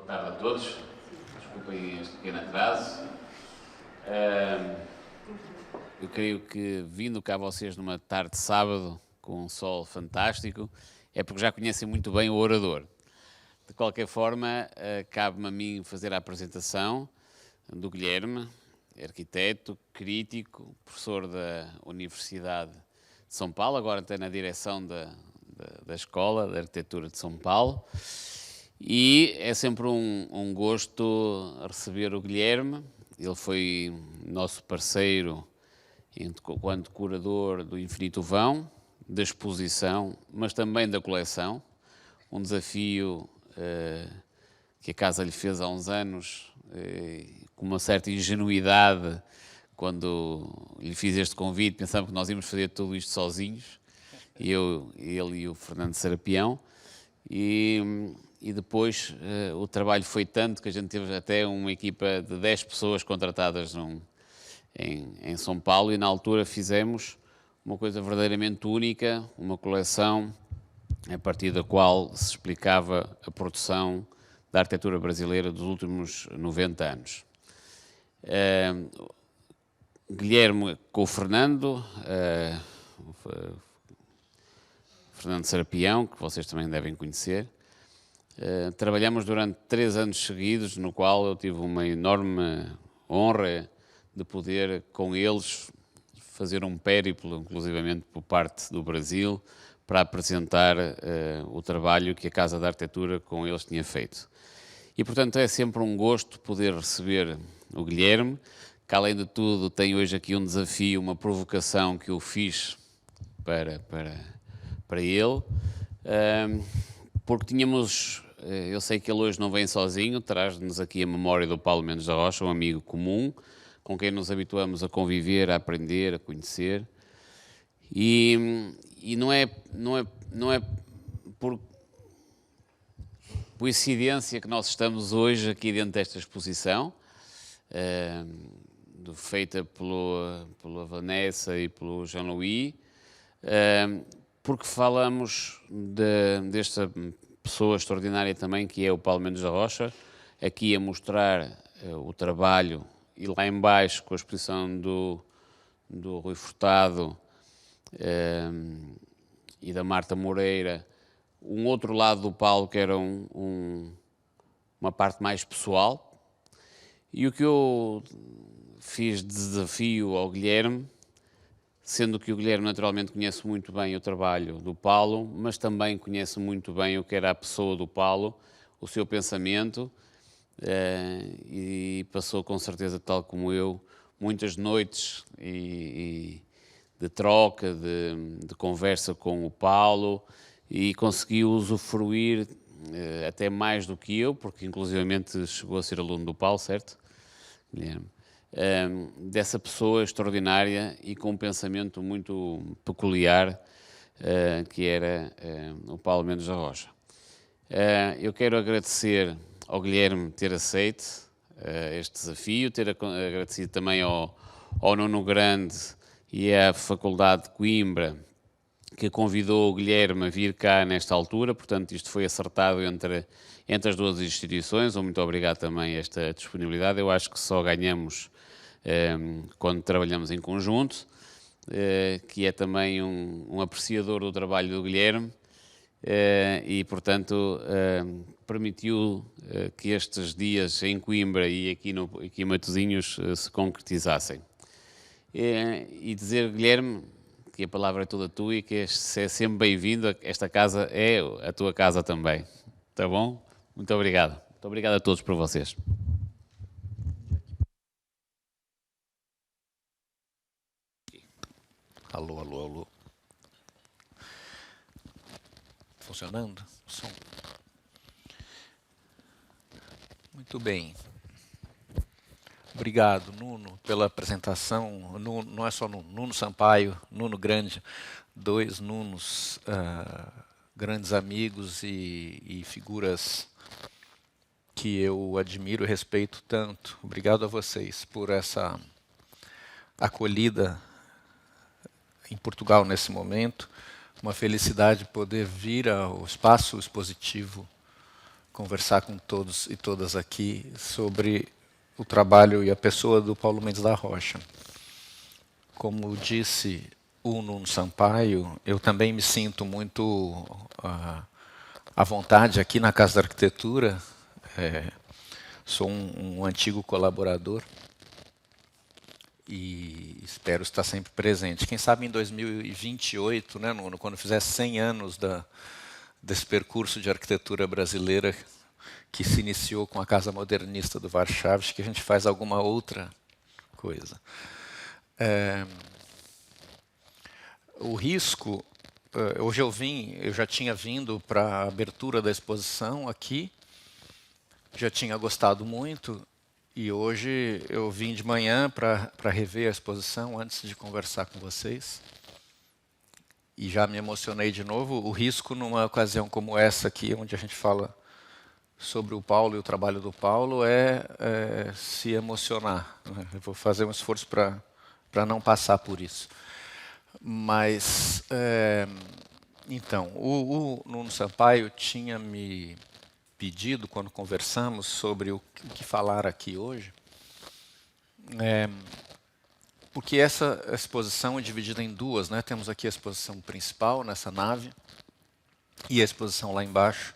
Boa tarde a todos. Desculpem este pequeno atraso. Eu creio que, vindo cá vocês numa tarde de sábado, com um sol fantástico, é porque já conhecem muito bem o orador. De qualquer forma, cabe-me a mim fazer a apresentação do Guilherme, arquiteto, crítico, professor da Universidade de São Paulo, agora está na direção da Escola de Arquitetura de São Paulo. E é sempre um gosto receber o Guilherme. Ele foi nosso parceiro enquanto curador do Infinito Vão, da exposição, mas também da coleção. Um desafio que a casa lhe fez há uns anos, com uma certa ingenuidade, quando lhe fiz este convite, pensava que nós íamos fazer tudo isto sozinhos, ele e o Fernando Serapião, e depois o trabalho foi tanto que a gente teve até uma equipa de 10 pessoas contratadas em São Paulo, e na altura fizemos uma coisa verdadeiramente única, uma coleção a partir da qual se explicava a produção da arquitetura brasileira dos últimos 90 anos. Guilherme com o Fernando Serapião, que vocês também devem conhecer. Trabalhamos durante 3 anos seguidos, no qual eu tive uma enorme honra de poder, com eles, fazer um périplo, inclusivamente por parte do Brasil, para apresentar o trabalho que a Casa da Arquitetura com eles tinha feito. E, portanto, é sempre um gosto poder receber o Guilherme, que, além de tudo, tem hoje aqui um desafio, uma provocação que eu fiz para ele, porque tínhamos... Eu sei que ele hoje não vem sozinho, traz-nos aqui a memória do Paulo Mendes da Rocha, um amigo comum, com quem nos habituamos a conviver, a aprender, a conhecer. E não é por coincidência que nós estamos hoje aqui dentro desta exposição, feita pela Vanessa e pelo Jean-Louis, porque falamos desta pessoa extraordinária também, que é o Paulo Mendes da Rocha, aqui a mostrar o trabalho, e lá em baixo, com a exposição do Rui Furtado e da Marta Moreira, um outro lado do Paulo, que era uma parte mais pessoal. E o que eu fiz de desafio ao Guilherme, sendo que o Guilherme naturalmente conhece muito bem o trabalho do Paulo, mas também conhece muito bem o que era a pessoa do Paulo, o seu pensamento, e passou com certeza, tal como eu, muitas noites de troca, de conversa com o Paulo, e conseguiu usufruir até mais do que eu, porque inclusivamente chegou a ser aluno do Paulo, certo, Guilherme? Dessa pessoa extraordinária e com um pensamento muito peculiar, que era o Paulo Mendes da Rocha. Eu quero agradecer ao Guilherme ter aceito este desafio, ter agradecido também ao Nuno Grande e à Faculdade de Coimbra, que convidou o Guilherme a vir cá nesta altura. Portanto, isto foi acertado entre as duas instituições. Muito obrigado também a esta disponibilidade. Eu acho que só ganhamos quando trabalhamos em conjunto, que é também um apreciador do trabalho do Guilherme, e, portanto, permitiu que estes dias em Coimbra e aqui em Matosinhos se concretizassem. E dizer, Guilherme, que a palavra é toda tua e que é sempre bem-vindo. Esta casa é a tua casa também. Tá bom? Muito obrigado. Muito obrigado a todos por vocês. Alô, alô, alô. Funcionando o som? Muito bem. Obrigado, Nuno, pela apresentação. Nuno, não é só Nuno Sampaio, Nuno Grande, 2 Nunos, grandes amigos e figuras que eu admiro e respeito tanto. Obrigado a vocês por essa acolhida em Portugal nesse momento. Uma felicidade poder vir ao espaço expositivo conversar com todos e todas aqui sobre o trabalho e a pessoa do Paulo Mendes da Rocha. Como disse o Nuno Sampaio, eu também me sinto muito à vontade aqui na Casa da Arquitetura. Sou um antigo colaborador e espero estar sempre presente. Quem sabe em 2028, né, Nuno, quando fizer 100 anos desse percurso de arquitetura brasileira que se iniciou com a Casa Modernista do Warszawski, que a gente faz alguma outra coisa. O risco, hoje eu já tinha vindo para a abertura da exposição aqui, já tinha gostado muito, e hoje eu vim de manhã para rever a exposição antes de conversar com vocês. E já me emocionei de novo. O risco numa ocasião como essa aqui, onde a gente fala sobre o Paulo e o trabalho do Paulo, é se emocionar, né? Eu vou fazer um esforço para não passar por isso. Mas, então, o Nuno Sampaio tinha me pedido, quando conversamos sobre o que falar aqui hoje, porque essa exposição é dividida em duas, né? Temos aqui a exposição principal, nessa nave, e a exposição lá embaixo,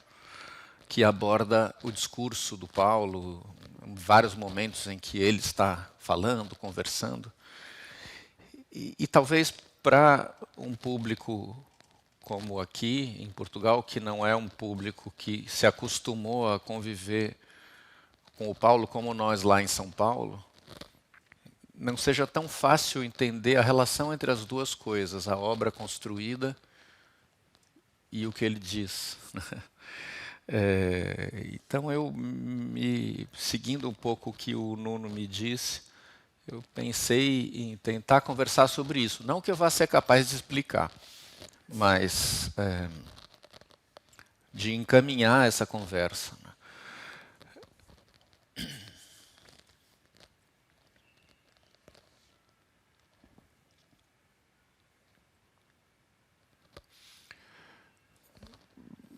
que aborda o discurso do Paulo, em vários momentos em que ele está falando, conversando. E talvez para um público como aqui, em Portugal, que não é um público que se acostumou a conviver com o Paulo como nós lá em São Paulo, não seja tão fácil entender a relação entre as duas coisas, a obra construída e o que ele diz. Então, seguindo um pouco o que o Nuno me disse, eu pensei em tentar conversar sobre isso. Não que eu vá ser capaz de explicar, mas de encaminhar essa conversa.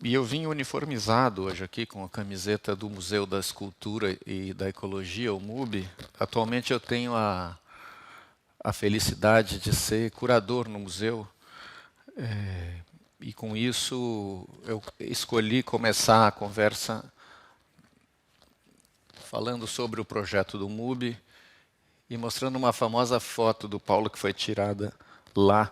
E eu vim uniformizado hoje aqui com a camiseta do Museu da Escultura e da Ecologia, o MUB. Atualmente eu tenho a felicidade de ser curador no museu. E com isso eu escolhi começar a conversa falando sobre o projeto do MUB e mostrando uma famosa foto do Paulo que foi tirada lá.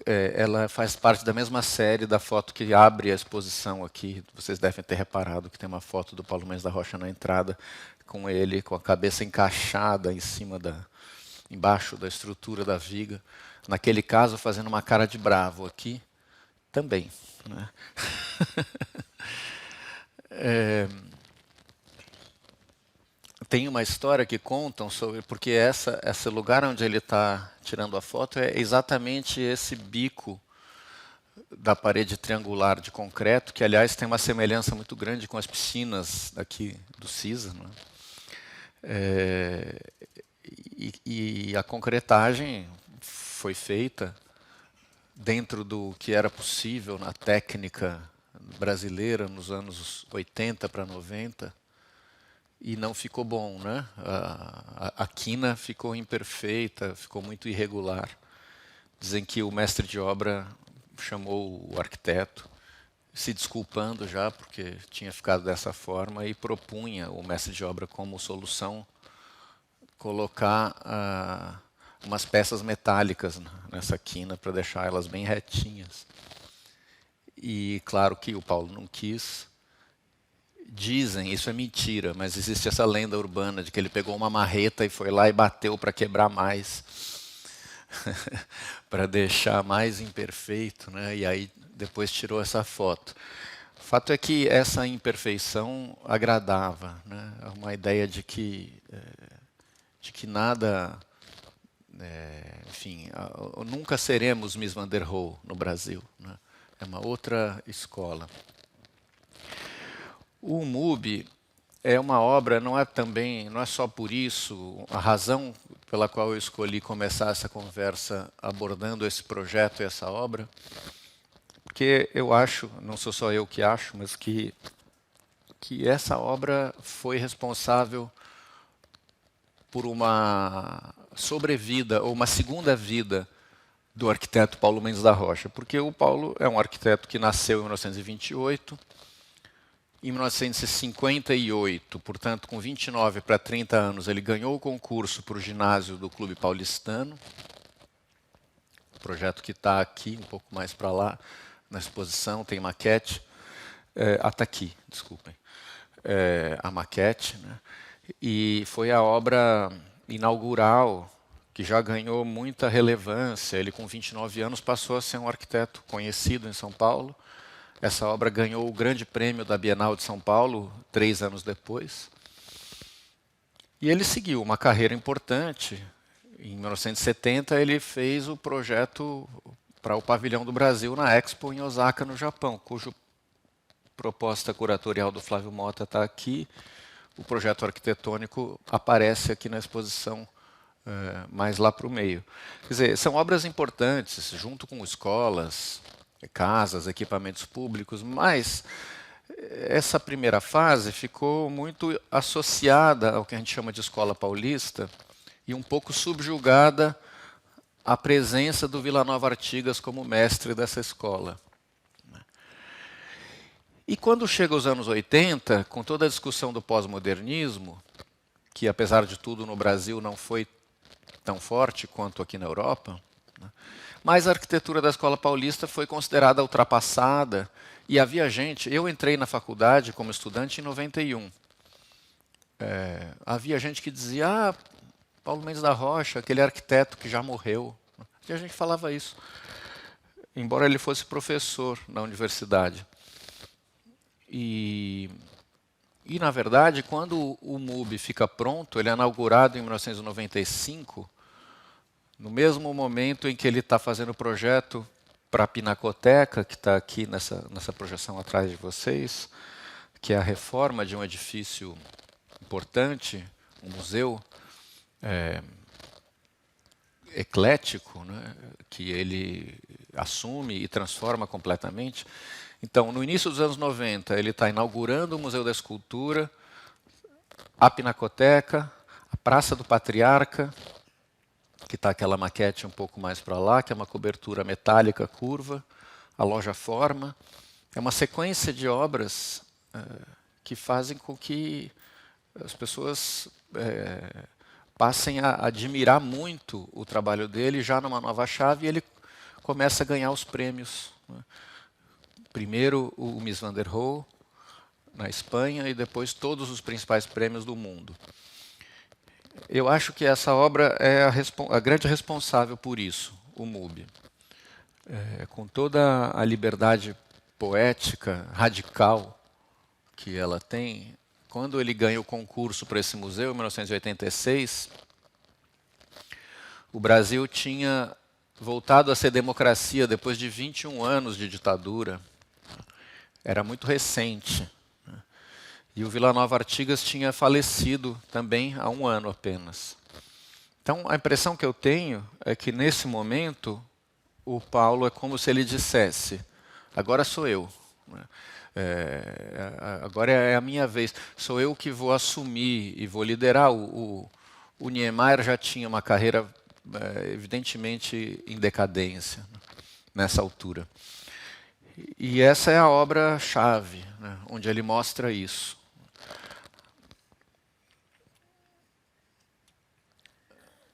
Ela faz parte da mesma série da foto que abre a exposição aqui. Vocês devem ter reparado que tem uma foto do Paulo Mendes da Rocha na entrada, com ele com a cabeça encaixada embaixo da estrutura da viga. Naquele caso, fazendo uma cara de bravo aqui, também, né? Tem uma história que contam sobre, porque esse lugar onde ele está tirando a foto é exatamente esse bico da parede triangular de concreto, que aliás tem uma semelhança muito grande com as piscinas daqui do CISA, né? E a concretagem foi feita dentro do que era possível na técnica brasileira nos anos 80 para 90. E não ficou bom, né? A quina ficou imperfeita, ficou muito irregular. Dizem que o mestre de obra chamou o arquiteto, se desculpando já, porque tinha ficado dessa forma, e propunha o mestre de obra como solução colocar umas peças metálicas nessa quina para deixar elas bem retinhas. E claro que o Paulo não quis. Dizem, isso é mentira, mas existe essa lenda urbana de que ele pegou uma marreta e foi lá e bateu para quebrar mais, para deixar mais imperfeito, né? E aí depois tirou essa foto. O fato é que essa imperfeição agradava, né? Uma ideia de que nada, enfim, nunca seremos Miss Van der Rohe no Brasil, né? É uma outra escola. O MUB é uma obra, não é só por isso, a razão pela qual eu escolhi começar essa conversa abordando esse projeto e essa obra, porque eu acho, não sou só eu que acho, mas que que essa obra foi responsável por uma sobrevida ou uma segunda vida do arquiteto Paulo Mendes da Rocha, porque o Paulo é um arquiteto que nasceu em 1928, em 1958, portanto com 29 para 30 anos, ele ganhou o concurso para o ginásio do Clube Paulistano, o projeto que está aqui, um pouco mais para lá, na exposição, tem maquete, está aqui, desculpem, a maquete, né? E foi a obra inaugural que já ganhou muita relevância. Ele, com 29 anos, passou a ser um arquiteto conhecido em São Paulo. Essa obra ganhou o grande prêmio da Bienal de São Paulo 3 anos depois. E ele seguiu uma carreira importante. Em 1970, ele fez o projeto para o Pavilhão do Brasil na Expo em Osaka, no Japão, cujo proposta curatorial do Flávio Mota está aqui. O projeto arquitetônico aparece aqui na exposição mais lá para o meio. Quer dizer, são obras importantes, junto com escolas, casas, equipamentos públicos, mas essa primeira fase ficou muito associada ao que a gente chama de escola paulista e um pouco subjugada à presença do Vila Nova Artigas como mestre dessa escola. E quando chega os anos 80, com toda a discussão do pós-modernismo, que apesar de tudo no Brasil não foi tão forte quanto aqui na Europa, né, mas a arquitetura da Escola Paulista foi considerada ultrapassada e havia gente, eu entrei na faculdade como estudante em 91, havia gente que dizia, Paulo Mendes da Rocha, aquele arquiteto que já morreu, e a gente falava isso, embora ele fosse professor na universidade. E, na verdade, quando o MUB fica pronto, ele é inaugurado em 1995, no mesmo momento em que ele está fazendo o projeto para a Pinacoteca, que está aqui nessa projeção atrás de vocês, que é a reforma de um edifício importante, um museu eclético, né, que ele assume e transforma completamente. Então, no início dos anos 90, ele está inaugurando o Museu da Escultura, a Pinacoteca, a Praça do Patriarca, que está aquela maquete um pouco mais para lá, que é uma cobertura metálica curva, a Loja Forma. É uma sequência de obras que fazem com que as pessoas passem a admirar muito o trabalho dele, já numa nova chave, e ele começa a ganhar os prêmios, né? Primeiro o Mies van der Rohe, na Espanha, e depois todos os principais prêmios do mundo. Eu acho que essa obra é a grande responsável por isso, o MUB. Com toda a liberdade poética, radical, que ela tem, quando ele ganha o concurso para esse museu, em 1986, o Brasil tinha voltado a ser democracia depois de 21 anos de ditadura. Era muito recente. E o Vila Nova Artigas tinha falecido também há 1 ano apenas. Então, a impressão que eu tenho é que, nesse momento, o Paulo é como se ele dissesse, agora sou eu. Agora é a minha vez. Sou eu que vou assumir e vou liderar. O Niemeyer já tinha uma carreira, evidentemente, em decadência, nessa altura. E essa é a obra-chave, né, onde ele mostra isso.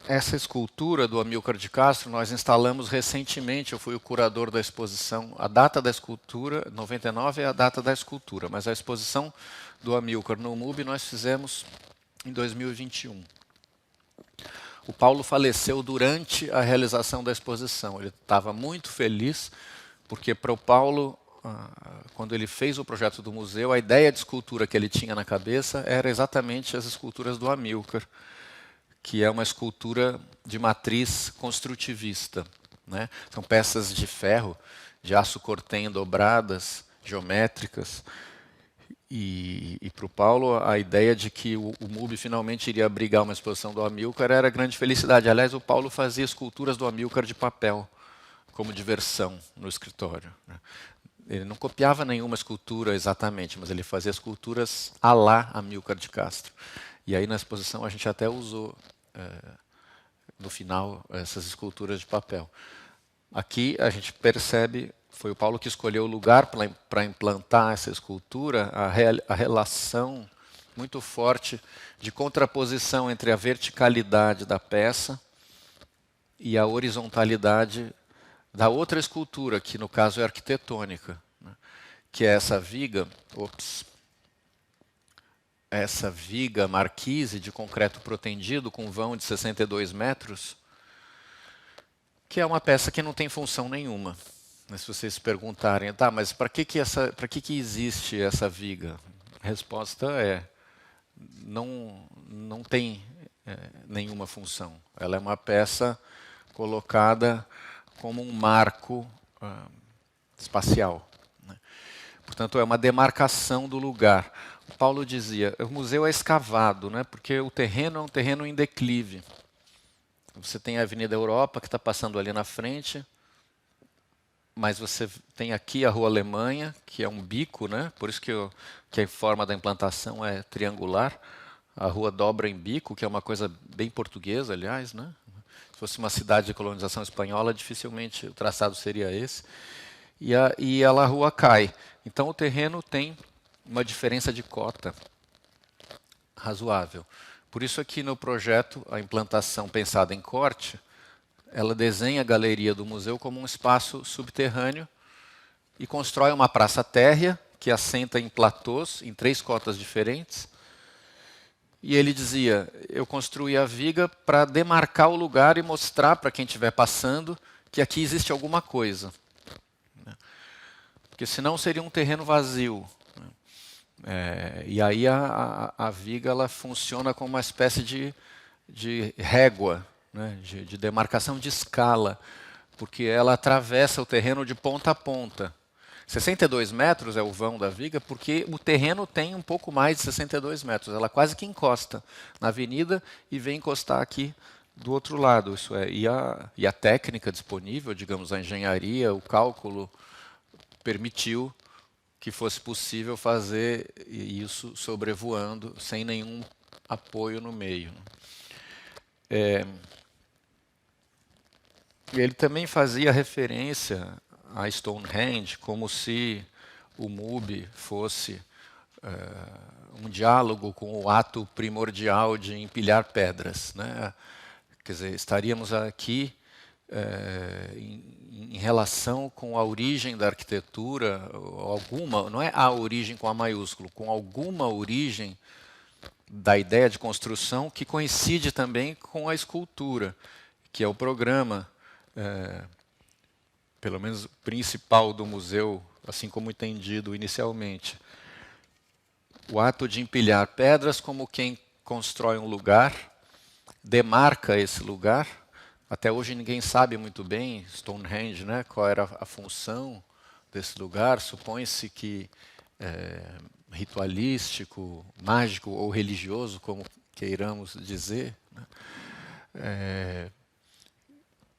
Essa escultura do Amílcar de Castro nós instalamos recentemente, eu fui o curador da exposição. A data da escultura, 99 é a data da escultura, mas a exposição do Amílcar no MUB nós fizemos em 2021. O Paulo faleceu durante a realização da exposição, ele estava muito feliz, porque para o Paulo, quando ele fez o projeto do museu, a ideia de escultura que ele tinha na cabeça era exatamente as esculturas do Amílcar, que é uma escultura de matriz construtivista, né? São peças de ferro, de aço cortem dobradas, geométricas. E para o Paulo, a ideia de que o MUB finalmente iria abrigar uma exposição do Amílcar era grande felicidade. Aliás, o Paulo fazia esculturas do Amílcar de papel, como diversão no escritório, né? ele não copiava nenhuma escultura exatamente, mas ele fazia esculturas à la Amílcar de Castro. E aí na exposição a gente até usou, no final, essas esculturas de papel. Aqui a gente percebe, foi o Paulo que escolheu o lugar para implantar essa escultura, a relação muito forte de contraposição entre a verticalidade da peça e a horizontalidade da outra escultura, que no caso é arquitetônica, né? Que é essa viga, essa viga marquise de concreto protendido com vão de 62 metros, que é uma peça que não tem função nenhuma. Mas se vocês se perguntarem, tá, mas para que existe essa viga? A resposta é, não tem nenhuma função. Ela é uma peça colocada como um marco espacial, né? Portanto, é uma demarcação do lugar. O Paulo dizia, o museu é escavado, né, porque o terreno é um terreno em declive. Você tem a Avenida Europa, que está passando ali na frente, mas você tem aqui a Rua Alemanha, que é um bico, né, por isso que a forma da implantação é triangular. A rua dobra em bico, que é uma coisa bem portuguesa, aliás, né? Se fosse uma cidade de colonização espanhola, dificilmente o traçado seria esse. E a rua cai. Então o terreno tem uma diferença de cota razoável. Por isso aqui no projeto, a implantação pensada em corte, ela desenha a galeria do museu como um espaço subterrâneo e constrói uma praça térrea que assenta em platôs, em 3 cotas diferentes. E ele dizia, eu construí a viga para demarcar o lugar e mostrar para quem estiver passando que aqui existe alguma coisa. Porque senão seria um terreno vazio. E aí a viga ela funciona como uma espécie de régua, né, de demarcação de escala, porque ela atravessa o terreno de ponta a ponta. 62 metros é o vão da viga, porque o terreno tem um pouco mais de 62 metros. Ela quase que encosta na avenida e vem encostar aqui do outro lado. Isso é, e a técnica disponível, digamos, a engenharia, o cálculo, permitiu que fosse possível fazer isso sobrevoando, sem nenhum apoio no meio. Ele também fazia referência a Stonehenge como se o MUBI fosse um diálogo com o ato primordial de empilhar pedras, né? Quer dizer, estaríamos aqui em relação com a origem da arquitetura, alguma, não é a origem com A maiúsculo, com alguma origem da ideia de construção que coincide também com a escultura, que é o programa, pelo menos principal do museu, assim como entendido inicialmente. O ato de empilhar pedras como quem constrói um lugar, demarca esse lugar. Até hoje ninguém sabe muito bem, Stonehenge, né, qual era a função desse lugar. Supõe-se que ritualístico, mágico ou religioso, como queiramos dizer, né?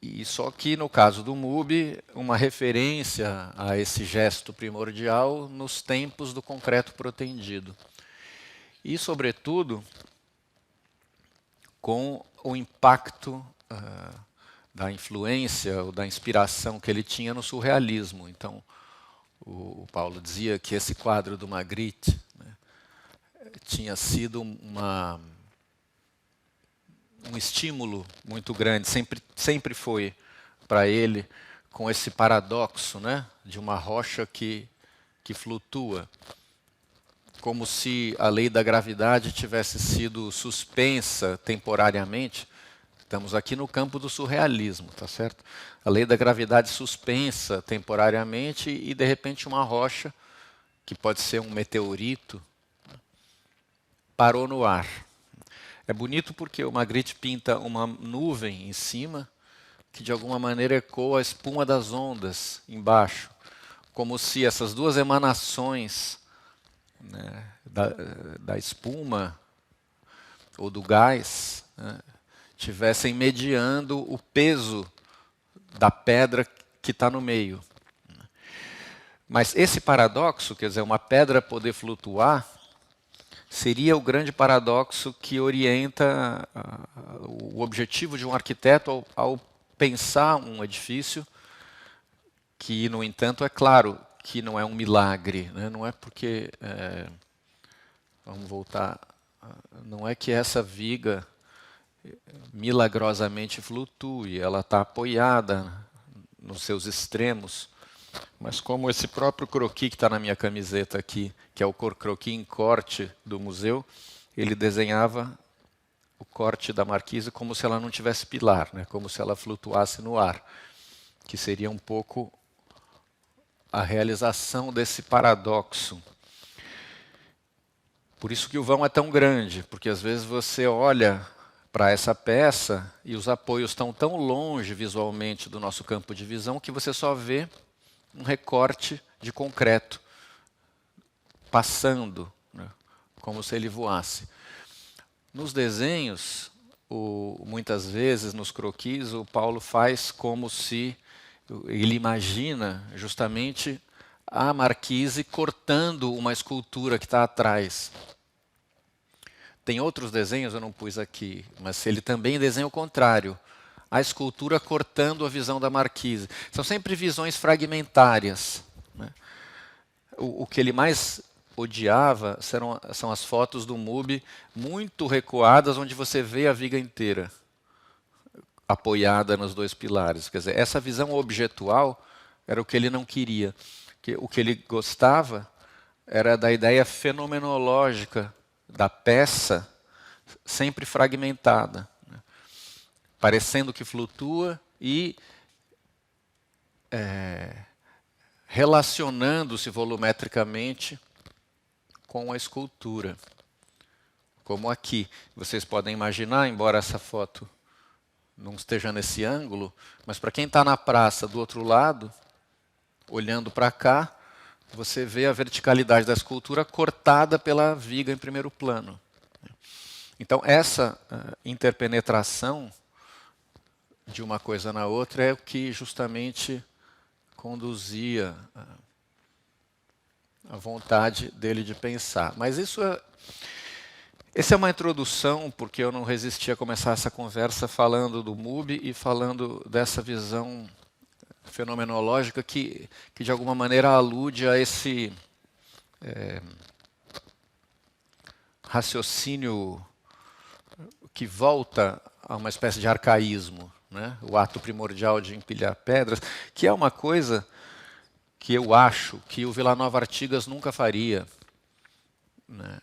E só que no caso do MUBI, uma referência a esse gesto primordial nos tempos do concreto protendido. E, sobretudo, com o impacto da influência ou da inspiração que ele tinha no surrealismo. Então, o Paulo dizia que esse quadro do Magritte, né, tinha sido um estímulo muito grande, sempre foi para ele, com esse paradoxo, né, de uma rocha que flutua, como se a lei da gravidade tivesse sido suspensa temporariamente. Estamos aqui no campo do surrealismo, tá certo? A lei da gravidade suspensa temporariamente e, de repente, uma rocha, que pode ser um meteorito, parou no ar. É bonito porque o Magritte pinta uma nuvem em cima que de alguma maneira ecoa a espuma das ondas embaixo, como se essas duas emanações, né, da espuma ou do gás, né, estivessem mediando o peso da pedra que está no meio. Mas esse paradoxo, quer dizer, uma pedra poder flutuar, seria o grande paradoxo que orienta o objetivo de um arquiteto ao pensar um edifício, que, no entanto, é claro que não é um milagre, né? Não é porque... vamos voltar. Não é que essa viga milagrosamente flutue, ela está apoiada nos seus extremos, mas como esse próprio croquis que está na minha camiseta aqui, que é o croquis em corte do museu, ele desenhava o corte da marquise como se ela não tivesse pilar, né? Como se ela flutuasse no ar, que seria um pouco a realização desse paradoxo. Por isso que o vão é tão grande, porque às vezes você olha para essa peça e os apoios estão tão longe visualmente do nosso campo de visão que você só vê um recorte de concreto passando, né, como se ele voasse. Nos desenhos, muitas vezes nos croquis, o Paulo faz como se ele imagina justamente a marquise cortando uma escultura que está atrás. Tem outros desenhos, eu não pus aqui, mas ele também desenha o contrário. A escultura cortando a visão da marquise. São sempre visões fragmentárias, né? O que ele mais odiava são as fotos do MUBI muito recuadas, onde você vê a viga inteira apoiada nos dois pilares. Quer dizer, essa visão objetual era o que ele não queria. O que ele gostava era da ideia fenomenológica da peça sempre fragmentada, né? Parecendo que flutua e relacionando-se volumetricamente com a escultura. Como aqui. Vocês podem imaginar, embora essa foto não esteja nesse ângulo, mas para quem está na praça do outro lado, olhando para cá, você vê a verticalidade da escultura cortada pela viga em primeiro plano. Então, essa interpenetração de uma coisa na outra é o que justamente conduzia a vontade dele de pensar. Mas essa é uma introdução, porque eu não resisti a começar essa conversa falando do MUBI e falando dessa visão fenomenológica que de alguma maneira alude a esse raciocínio que volta a uma espécie de arcaísmo, né? O ato primordial de empilhar pedras, que é uma coisa que eu acho que o Vila Nova Artigas nunca faria, né?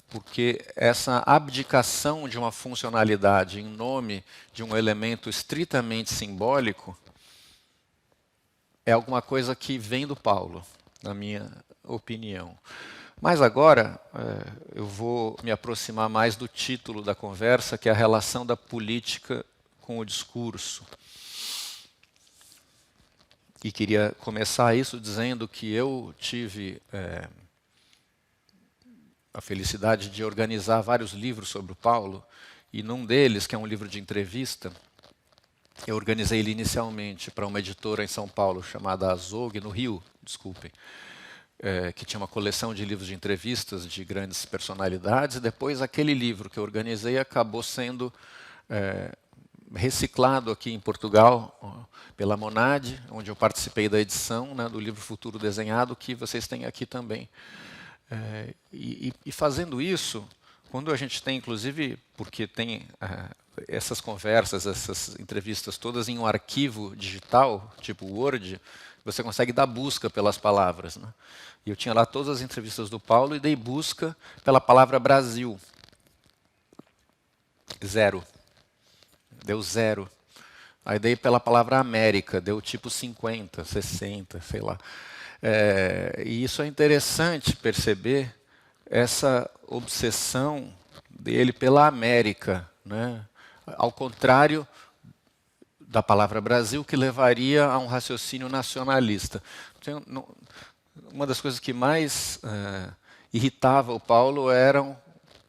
Porque essa abdicação de uma funcionalidade em nome de um elemento estritamente simbólico é alguma coisa que vem do Paulo, na minha opinião. Mas agora eu vou me aproximar mais do título da conversa, que é a relação da política com o discurso. E queria começar isso dizendo que eu tive a felicidade de organizar vários livros sobre o Paulo, e num deles, que é um livro de entrevista, eu organizei ele inicialmente para uma editora em São Paulo chamada Azog, no Rio, desculpem, que tinha uma coleção de livros de entrevistas de grandes personalidades, e depois aquele livro que eu organizei acabou sendo reciclado aqui em Portugal pela Monad, onde eu participei da edição, né, do livro Futuro Desenhado, que vocês têm aqui também. E fazendo isso, quando a gente tem, inclusive, porque tem essas conversas, essas entrevistas todas em um arquivo digital, tipo Word, você consegue dar busca pelas palavras, né? E eu tinha lá todas as entrevistas do Paulo e dei busca pela palavra Brasil. 0. Deu 0. Aí dei pela palavra América, deu tipo 50, 60, sei lá. E isso é interessante perceber, essa obsessão dele pela América, né? Ao contrário da palavra Brasil, que levaria a um raciocínio nacionalista. Uma das coisas que mais irritava o Paulo eram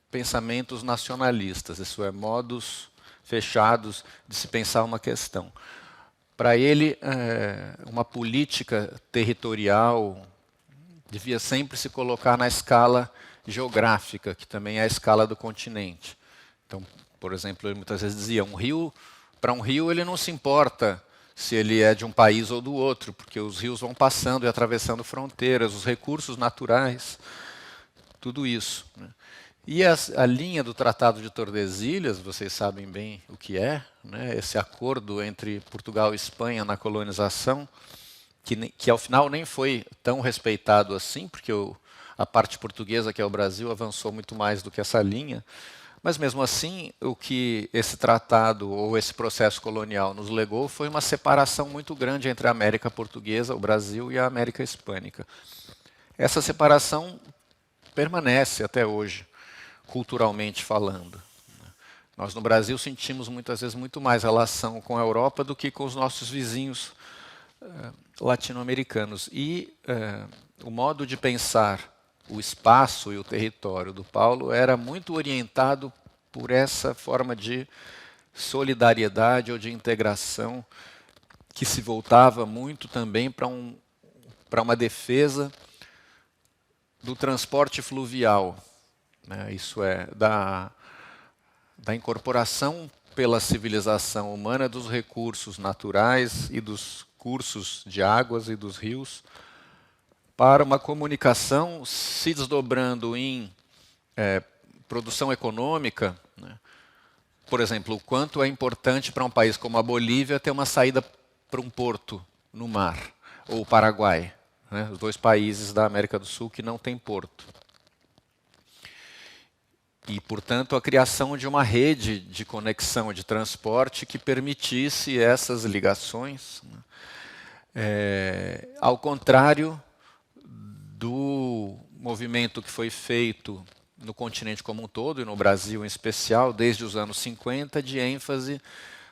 pensamentos nacionalistas, isso é, modos fechados de se pensar uma questão. Para ele, uma política territorial devia sempre se colocar na escala geográfica, que também é a escala do continente. Então, por exemplo, ele muitas vezes dizia, para um rio ele não se importa se ele é de um país ou do outro, porque os rios vão passando e atravessando fronteiras, os recursos naturais, tudo isso, né? E a linha do Tratado de Tordesilhas, vocês sabem bem o que é, né? Esse acordo entre Portugal e Espanha na colonização, que ao final nem foi tão respeitado assim, porque a parte portuguesa, que é o Brasil, avançou muito mais do que essa linha. Mas mesmo assim, o que esse tratado ou esse processo colonial nos legou foi uma separação muito grande entre a América Portuguesa, o Brasil, e a América Hispânica. Essa separação permanece até hoje, culturalmente falando. Nós no Brasil sentimos muitas vezes muito mais relação com a Europa do que com os nossos vizinhos latino-americanos. E o modo de pensar o espaço e o território do Paulo era muito orientado por essa forma de solidariedade ou de integração que se voltava muito também para uma defesa do transporte fluvial, né? Isso é, da incorporação pela civilização humana dos recursos naturais e dos cursos de águas e dos rios para uma comunicação se desdobrando em produção econômica, né? Por exemplo, o quanto é importante para um país como a Bolívia ter uma saída para um porto no mar, ou o Paraguai, né? Os dois países da América do Sul que não têm porto. E, portanto, a criação de uma rede de conexão, de transporte que permitisse essas ligações, né? Ao contrário do movimento que foi feito no continente como um todo, e no Brasil em especial, desde os anos 50, de ênfase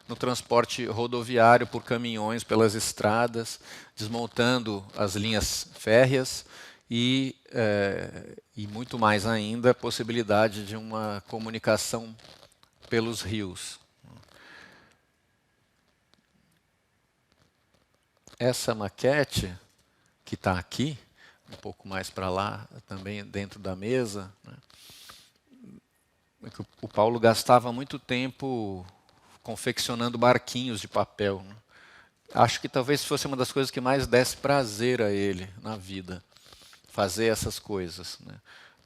no transporte rodoviário por caminhões pelas estradas, desmontando as linhas férreas e muito mais ainda a possibilidade de uma comunicação pelos rios. Essa maquete que está aqui, um pouco mais para lá, também dentro da mesa, né? O Paulo gastava muito tempo confeccionando barquinhos de papel, né? Acho que talvez fosse uma das coisas que mais desse prazer a ele na vida, fazer essas coisas, né?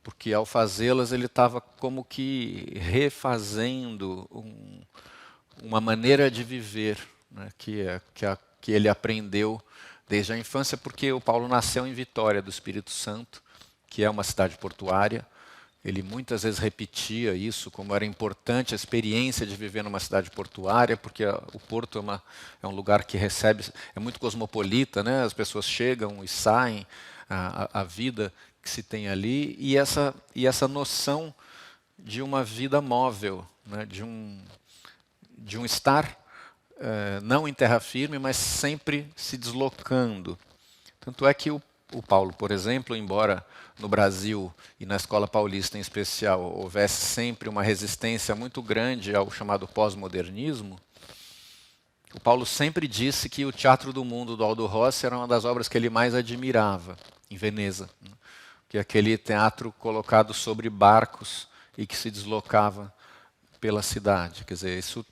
Porque ao fazê-las ele estava como que refazendo uma maneira de viver, né? Que ele aprendeu desde a infância, porque o Paulo nasceu em Vitória do Espírito Santo, que é uma cidade portuária. Ele muitas vezes repetia isso, como era importante a experiência de viver numa cidade portuária, porque o porto é um lugar que recebe, é muito cosmopolita, né? As pessoas chegam e saem, a vida que se tem ali, e essa noção de uma vida móvel, né? de um estar não em terra firme, mas sempre se deslocando. Tanto é que o Paulo, por exemplo, embora no Brasil e na escola paulista em especial houvesse sempre uma resistência muito grande ao chamado pós-modernismo, o Paulo sempre disse que o Teatro do Mundo do Aldo Rossi era uma das obras que ele mais admirava, em Veneza, né? Que é aquele teatro colocado sobre barcos e que se deslocava pela cidade. Quer dizer, isso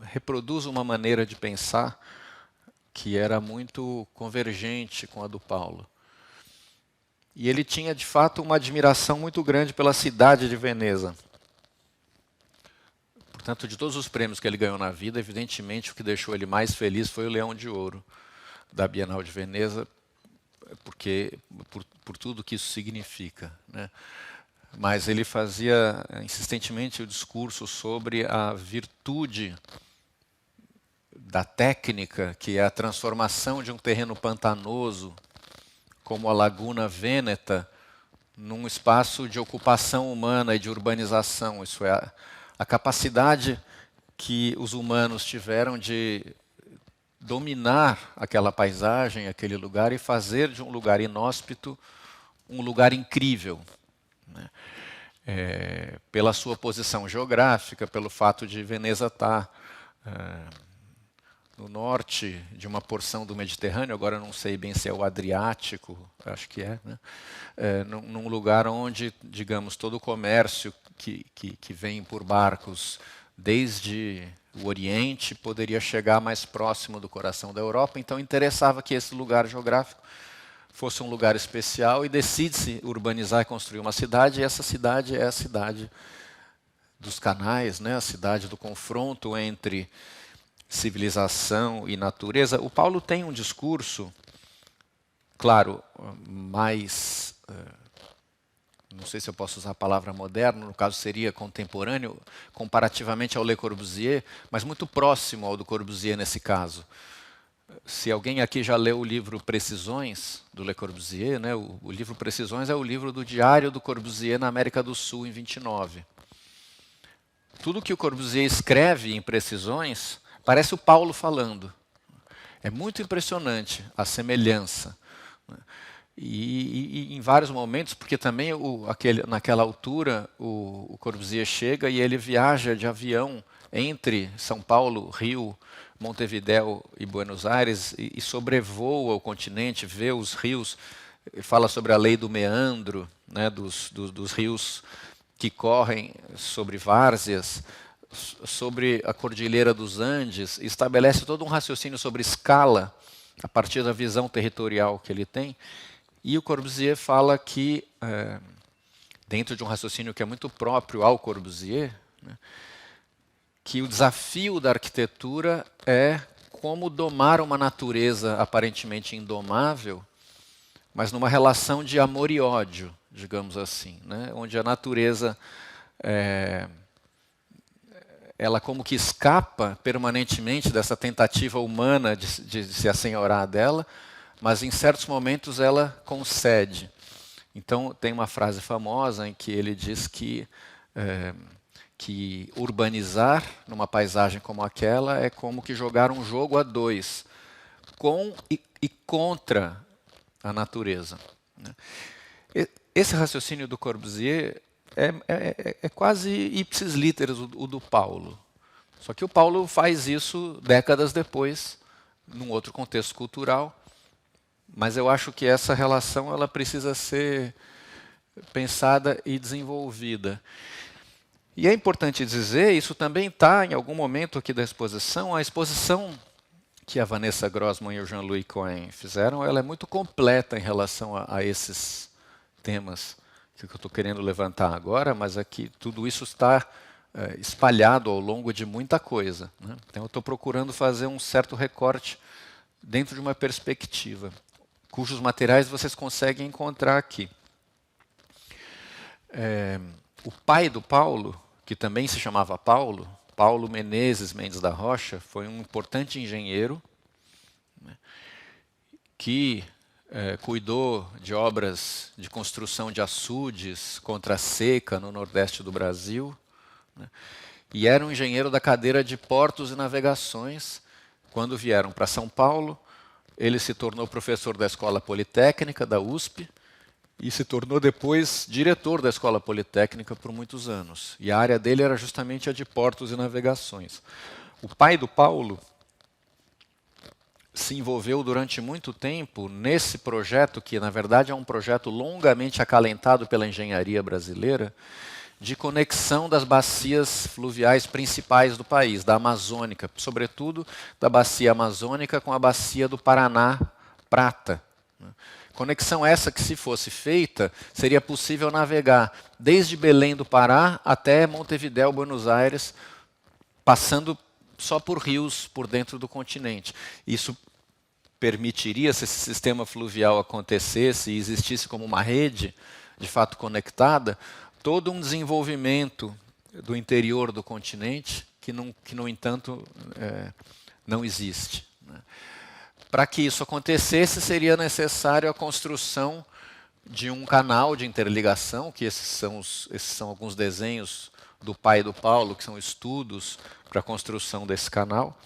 reproduz uma maneira de pensar que era muito convergente com a do Paulo. E ele tinha, de fato, uma admiração muito grande pela cidade de Veneza. Portanto, de todos os prêmios que ele ganhou na vida, evidentemente, o que deixou ele mais feliz foi o Leão de Ouro da Bienal de Veneza, porque por tudo que isso significa, né? Mas ele fazia insistentemente o discurso sobre a virtude da técnica, que é a transformação de um terreno pantanoso, como a Laguna Vêneta, num espaço de ocupação humana e de urbanização. Isso é a capacidade que os humanos tiveram de dominar aquela paisagem, aquele lugar, e fazer de um lugar inóspito um lugar incrível, né? Pela sua posição geográfica, pelo fato de Veneza estar no norte de uma porção do Mediterrâneo, agora eu não sei bem se é o Adriático, acho que é, né? Num lugar onde, digamos, todo o comércio que vem por barcos desde o Oriente poderia chegar mais próximo do coração da Europa, então interessava que esse lugar geográfico fosse um lugar especial e decide-se urbanizar e construir uma cidade, e essa cidade é a cidade dos canais, né? A cidade do confronto entre civilização e natureza. O Paulo tem um discurso, claro, mais, não sei se eu posso usar a palavra moderno, no caso seria contemporâneo, comparativamente ao Le Corbusier, mas muito próximo ao do Corbusier nesse caso. Se alguém aqui já leu o livro Precisões, do Le Corbusier, né? O livro Precisões é o livro do diário do Corbusier na América do Sul, em 29. Tudo que o Corbusier escreve em Precisões parece o Paulo falando. É muito impressionante a semelhança. E em vários momentos, porque também naquela altura o Corbusier chega e ele viaja de avião entre São Paulo, Rio, Montevidéu e Buenos Aires e sobrevoa o continente, vê os rios, fala sobre a lei do meandro, né, dos rios que correm sobre várzeas, sobre a Cordilheira dos Andes, estabelece todo um raciocínio sobre escala, a partir da visão territorial que ele tem. E o Corbusier fala que, dentro de um raciocínio que é muito próprio ao Corbusier, né, que o desafio da arquitetura é como domar uma natureza aparentemente indomável, mas numa relação de amor e ódio, digamos assim, né, onde a natureza ela como que escapa permanentemente dessa tentativa humana de se assenhorar dela, mas em certos momentos ela concede. Então tem uma frase famosa em que ele diz que urbanizar numa paisagem como aquela é como que jogar um jogo a dois, com e contra a natureza. Esse raciocínio do Corbusier é quase ipsis literis o do Paulo. Só que o Paulo faz isso décadas depois, num outro contexto cultural. Mas eu acho que essa relação ela precisa ser pensada e desenvolvida. E é importante dizer, isso também está em algum momento aqui da exposição, a exposição que a Vanessa Grossman e o Jean-Louis Cohen fizeram, ela é muito completa em relação a esses temas que eu estou querendo levantar agora, mas aqui tudo isso está espalhado ao longo de muita coisa, né? Então eu estou procurando fazer um certo recorte dentro de uma perspectiva, cujos materiais vocês conseguem encontrar aqui. O pai do Paulo, que também se chamava Paulo, Paulo Menezes Mendes da Rocha, foi um importante engenheiro, né, que cuidou de obras de construção de açudes contra a seca no nordeste do Brasil, né, e era um engenheiro da cadeira de portos e navegações. Quando vieram para São Paulo, ele se tornou professor da Escola Politécnica, da USP, e se tornou depois diretor da Escola Politécnica por muitos anos. E a área dele era justamente a de portos e navegações. O pai do Paulo se envolveu durante muito tempo nesse projeto, que na verdade é um projeto longamente acalentado pela engenharia brasileira, de conexão das bacias fluviais principais do país, da Amazônica, sobretudo da bacia amazônica com a bacia do Paraná Prata. Conexão essa que, se fosse feita, seria possível navegar desde Belém do Pará até Montevidéu, Buenos Aires, passando só por rios por dentro do continente. Isso permitiria, se esse sistema fluvial acontecesse e existisse como uma rede, de fato conectada, todo um desenvolvimento do interior do continente que, no entanto, não existe, né? Para que isso acontecesse, seria necessário a construção de um canal de interligação, que esses são alguns desenhos do pai do Paulo, que são estudos para a construção desse canal.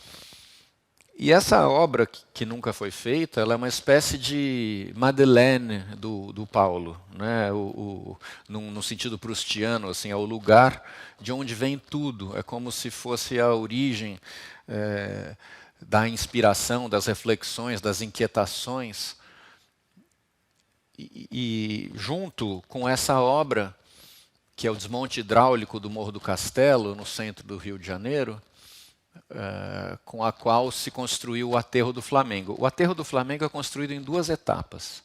E essa obra, que nunca foi feita, ela é uma espécie de Madeleine do Paulo, né? No sentido proustiano, assim, é o lugar de onde vem tudo. É como se fosse a origem da inspiração, das reflexões, das inquietações. E junto com essa obra, que é o desmonte hidráulico do Morro do Castelo, no centro do Rio de Janeiro, com a qual se construiu o Aterro do Flamengo. O Aterro do Flamengo é construído em 2 etapas.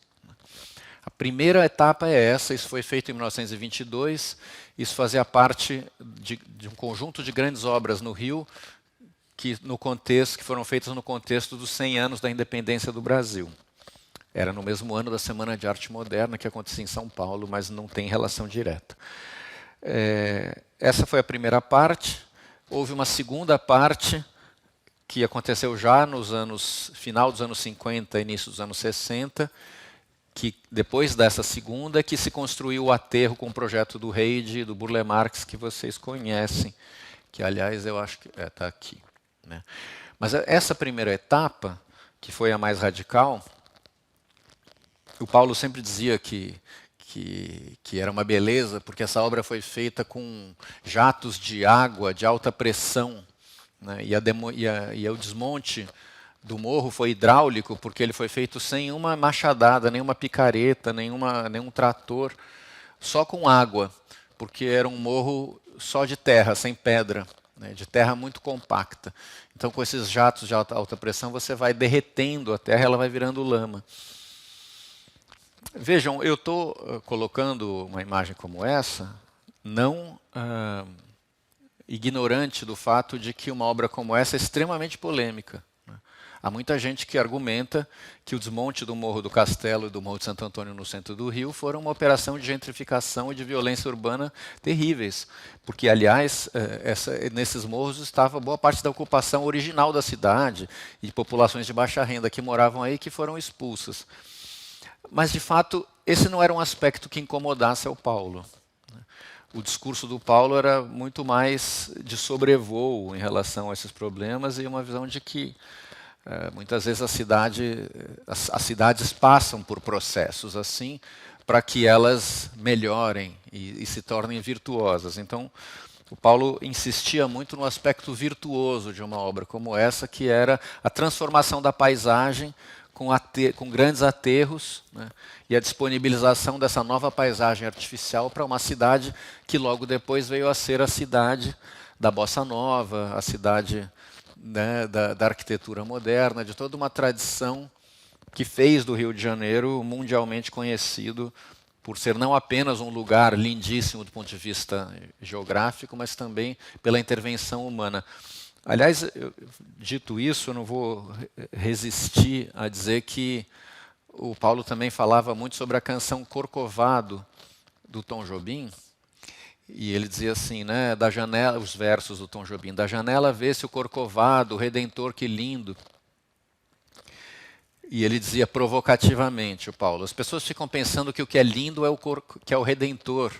A primeira etapa é essa, isso foi feito em 1922, isso fazia parte de um conjunto de grandes obras no Rio, que foram feitas no contexto dos 100 anos da independência do Brasil. Era no mesmo ano da Semana de Arte Moderna, que acontecia em São Paulo, mas não tem relação direta. Essa foi a primeira parte. Houve uma segunda parte, que aconteceu já final dos anos 50, início dos anos 60, que depois dessa segunda que se construiu o aterro com o projeto do Reide e do Burle Marx, que vocês conhecem, que aliás eu acho que está aqui. Né? Mas essa primeira etapa, que foi a mais radical, o Paulo sempre dizia que era uma beleza, porque essa obra foi feita com jatos de água de alta pressão, né? E o desmonte do morro foi hidráulico, porque ele foi feito sem uma machadada, nenhuma picareta, nenhum trator, só com água, porque era um morro só de terra, sem pedra, né? De terra muito compacta. Então, com esses jatos de alta pressão, você vai derretendo a terra, ela vai virando lama. Vejam, eu estou colocando uma imagem como essa, não ignorante do fato de que uma obra como essa é extremamente polêmica. Né? Há muita gente que argumenta que o desmonte do Morro do Castelo e do Morro de Santo Antônio no centro do Rio foram uma operação de gentrificação e de violência urbana terríveis, porque, aliás, nesses morros estava boa parte da ocupação original da cidade e de populações de baixa renda que moravam aí que foram expulsas. Mas, de fato, esse não era um aspecto que incomodasse ao Paulo. O discurso do Paulo era muito mais de sobrevoo em relação a esses problemas e uma visão de que, muitas vezes, as cidades passam por processos assim para que elas melhorem e se tornem virtuosas. Então, o Paulo insistia muito no aspecto virtuoso de uma obra como essa, que era a transformação da paisagem com grandes aterros, né, e a disponibilização dessa nova paisagem artificial para uma cidade que logo depois veio a ser a cidade da Bossa Nova, a cidade, né, da arquitetura moderna, de toda uma tradição que fez do Rio de Janeiro mundialmente conhecido por ser não apenas um lugar lindíssimo do ponto de vista geográfico, mas também pela intervenção humana. Aliás, dito isso, eu não vou resistir a dizer que o Paulo também falava muito sobre a canção Corcovado, do Tom Jobim, e ele dizia assim, né, da janela, os versos do Tom Jobim, da janela vê-se o Corcovado, o Redentor, que lindo. E ele dizia provocativamente, o Paulo, as pessoas ficam pensando que o que é lindo que é o Redentor,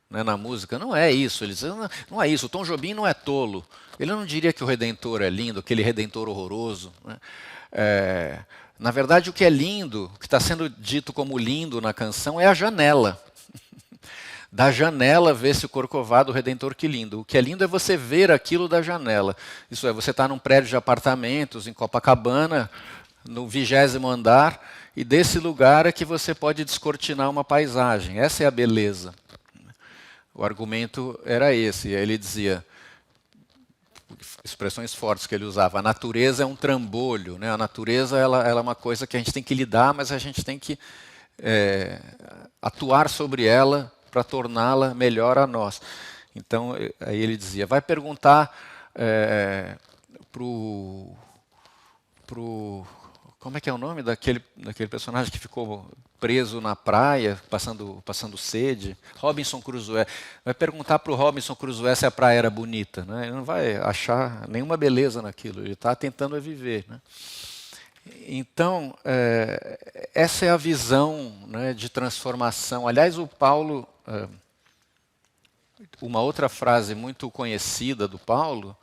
né, na música. Não é isso. Ele dizia, não é isso. O Tom Jobim não é tolo. Ele não diria que o Redentor é lindo, aquele Redentor horroroso. Né? Na verdade, o que é lindo, o que está sendo dito como lindo na canção, é a janela. Da janela vê-se o Corcovado, o Redentor, que lindo. O que é lindo é você ver aquilo da janela. Isso é, você está num prédio de apartamentos em Copacabana, no 20º andar, e desse lugar é que você pode descortinar uma paisagem. Essa é a beleza. O argumento era esse. Ele dizia, expressões fortes que ele usava, a natureza é um trambolho, né? A natureza ela é uma coisa que a gente tem que lidar, mas a gente tem que atuar sobre ela para torná-la melhor a nós. Então, aí ele dizia, vai perguntar como é que é o nome daquele personagem que ficou preso na praia, passando sede? Robinson Crusoe. Vai perguntar para o Robinson Crusoe se a praia era bonita. Né? Ele não vai achar nenhuma beleza naquilo, ele está tentando viver. Né? Então, essa é a visão, né, de transformação. Aliás, o Paulo, uma outra frase muito conhecida do Paulo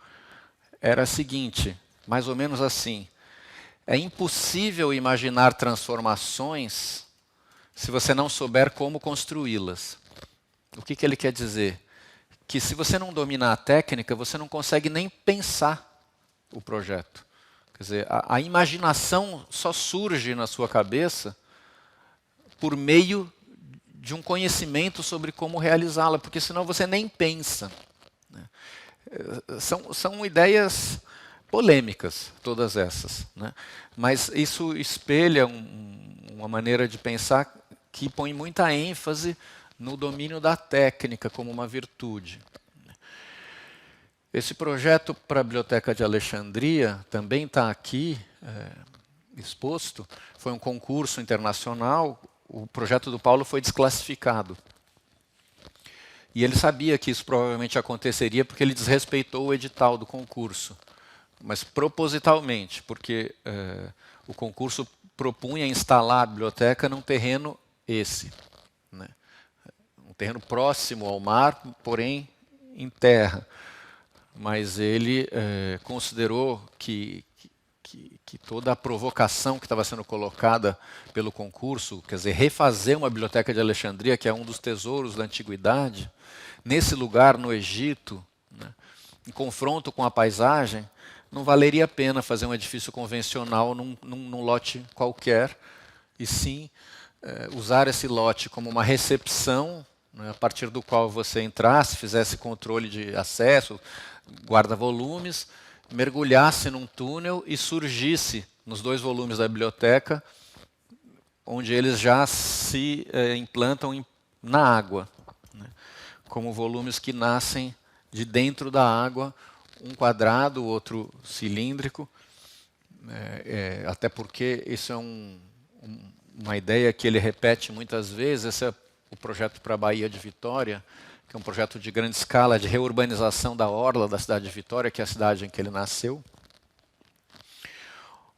era a seguinte, mais ou menos assim, é impossível imaginar transformações se você não souber como construí-las. O que ele quer dizer? Que se você não dominar a técnica, você não consegue nem pensar o projeto. Quer dizer, a imaginação só surge na sua cabeça por meio de um conhecimento sobre como realizá-la, porque senão você nem pensa. Né? São ideias polêmicas, todas essas. Né? Mas isso espelha uma maneira de pensar que põe muita ênfase no domínio da técnica como uma virtude. Esse projeto para a Biblioteca de Alexandria também está aqui exposto. Foi um concurso internacional. O projeto do Paulo foi desclassificado. E ele sabia que isso provavelmente aconteceria porque ele desrespeitou o edital do concurso. Mas propositalmente, porque o concurso propunha instalar a biblioteca num terreno esse. Né? Um terreno próximo ao mar, porém em terra. Mas ele considerou que toda a provocação que estava sendo colocada pelo concurso, quer dizer, refazer uma biblioteca de Alexandria, que é um dos tesouros da antiguidade, nesse lugar, no Egito, né, em confronto com a paisagem, não valeria a pena fazer um edifício convencional num lote qualquer, e sim usar esse lote como uma recepção, né, a partir do qual você entrasse, fizesse controle de acesso, guarda-volumes, mergulhasse num túnel e surgisse nos 2 volumes da biblioteca, onde eles já se implantam na água, né? Como volumes que nascem de dentro da água, um quadrado, o outro cilíndrico, até porque isso é uma ideia que ele repete muitas vezes. Esse é o projeto para a Baía de Vitória, que é um projeto de grande escala de reurbanização da orla da cidade de Vitória, que é a cidade em que ele nasceu,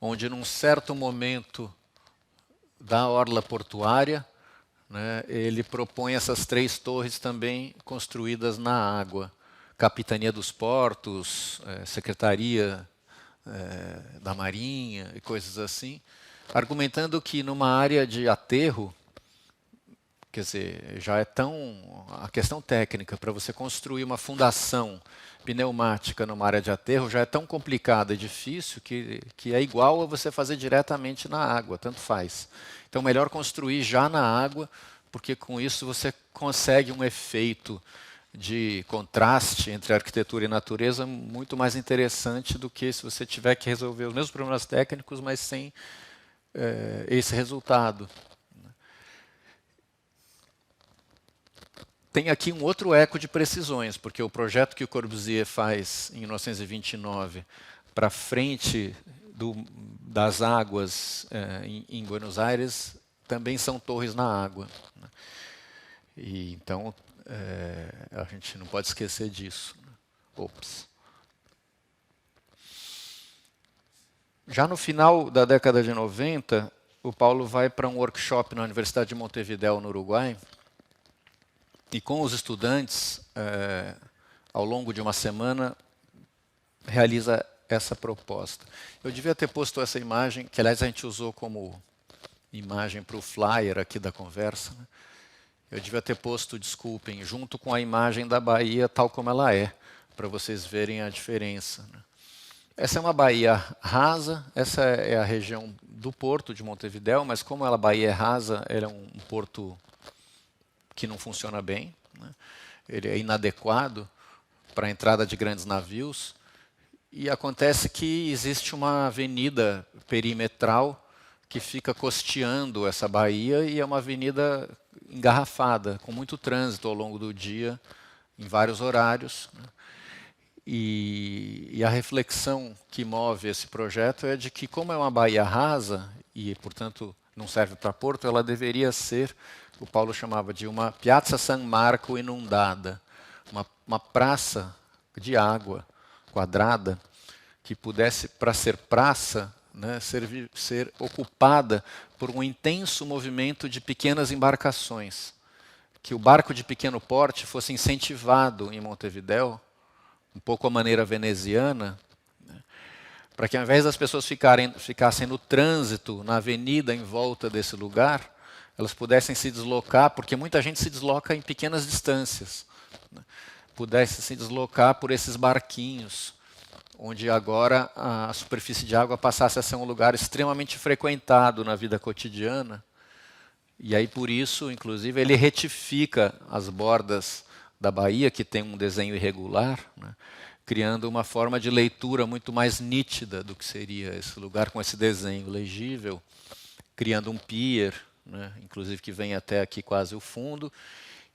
onde num certo momento da orla portuária, né, ele propõe essas 3 torres também construídas na água. Capitania dos Portos, Secretaria da Marinha e coisas assim, argumentando que numa área de aterro, quer dizer, já é tão... A questão técnica para você construir uma fundação pneumática numa área de aterro já é tão complicada e difícil que é igual a você fazer diretamente na água, tanto faz. Então, melhor construir já na água, porque com isso você consegue um efeito de contraste entre arquitetura e natureza muito mais interessante do que se você tiver que resolver os mesmos problemas técnicos, mas sem esse resultado. Tem aqui um outro eco de precisões, porque o projeto que o Corbusier faz em 1929 para frente das águas em Buenos Aires também são torres na água. Né? E, então, a gente não pode esquecer disso. Ops. Já no final da década de 90, o Paulo vai para um workshop na Universidade de Montevideo, no Uruguai, e com os estudantes, ao longo de uma semana, realiza essa proposta. Eu devia ter posto essa imagem, que aliás a gente usou como imagem para o flyer aqui da conversa. Né? Eu devia ter posto, desculpem, junto com a imagem da Bahia tal como ela é, para vocês verem a diferença. Né? Essa é uma baía rasa, essa é a região do porto de Montevideo, mas como a baía é rasa, ela é um porto que não funciona bem, né? Ele é inadequado para a entrada de grandes navios, e acontece que existe uma avenida perimetral que fica costeando essa baía, e é uma avenida engarrafada, com muito trânsito ao longo do dia, em vários horários. Né? E a reflexão que move esse projeto é de que, como é uma baía rasa, e portanto não serve para porto, ela deveria ser, o Paulo chamava de uma Piazza San Marco inundada, uma praça de água quadrada, que pudesse, para ser praça, né, ser ocupada por um intenso movimento de pequenas embarcações, que o barco de pequeno porte fosse incentivado em Montevideo, um pouco à maneira veneziana, né, para que ao invés das pessoas ficassem no trânsito, na avenida em volta desse lugar, elas pudessem se deslocar, porque muita gente se desloca em pequenas distâncias, né, pudesse se deslocar por esses barquinhos, onde agora a superfície de água passasse a ser um lugar extremamente frequentado na vida cotidiana. E aí, por isso, inclusive, ele retifica as bordas da baía, que tem um desenho irregular, né, criando uma forma de leitura muito mais nítida do que seria esse lugar com esse desenho legível, criando um pier, né, inclusive que vem até aqui quase o fundo,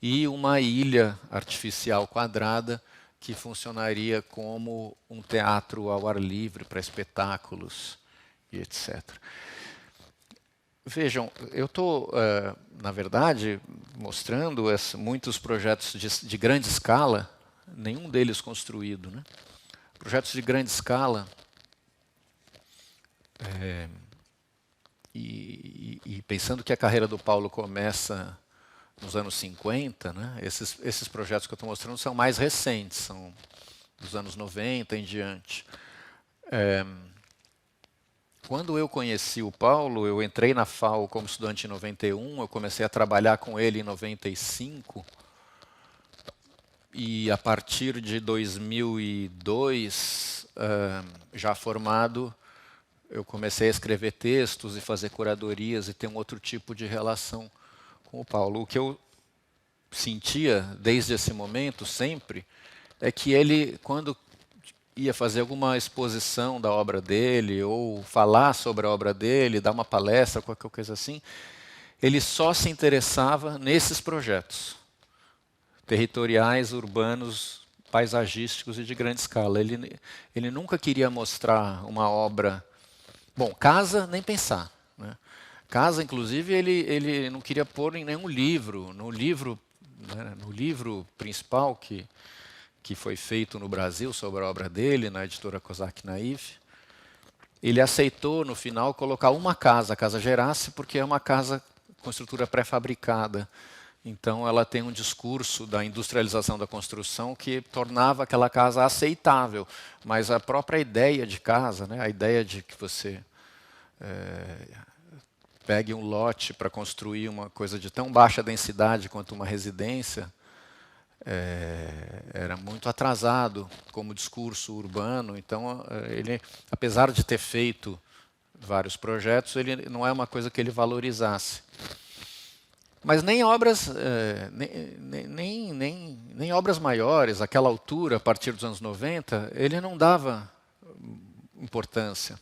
e uma ilha artificial quadrada que funcionaria como um teatro ao ar livre para espetáculos e etc. Vejam, eu estou, na verdade, mostrando muitos projetos de grande escala, nenhum deles construído, né? Projetos de grande escala, e pensando que a carreira do Paulo começa nos anos 50, né? Esses projetos que eu estou mostrando são mais recentes, são dos anos 90 em diante. Quando eu conheci o Paulo, eu entrei na FAO como estudante em 91, eu comecei a trabalhar com ele em 95, e a partir de 2002, já formado, eu comecei a escrever textos e fazer curadorias e ter um outro tipo de relação com o Paulo. O que eu sentia desde esse momento, sempre, é que ele, quando ia fazer alguma exposição da obra dele, ou falar sobre a obra dele, dar uma palestra, qualquer coisa assim, ele só se interessava nesses projetos territoriais, urbanos, paisagísticos e de grande escala. Ele nunca queria mostrar uma obra... Bom, casa, nem pensar, né? Casa, inclusive, ele não queria pôr em nenhum livro. No livro principal que foi feito no Brasil sobre a obra dele, na editora Kozak Naif, ele aceitou, no final, colocar uma casa, a Casa Gerace, porque é uma casa com estrutura pré-fabricada. Então, ela tem um discurso da industrialização da construção que tornava aquela casa aceitável. Mas a própria ideia de casa, né, a ideia de que você pegue um lote para construir uma coisa de tão baixa densidade quanto uma residência, era muito atrasado como discurso urbano. Então, ele, apesar de ter feito vários projetos, ele não é uma coisa que ele valorizasse. Mas nem obras, nem obras maiores, àquela altura, a partir dos anos 90, ele não dava importância.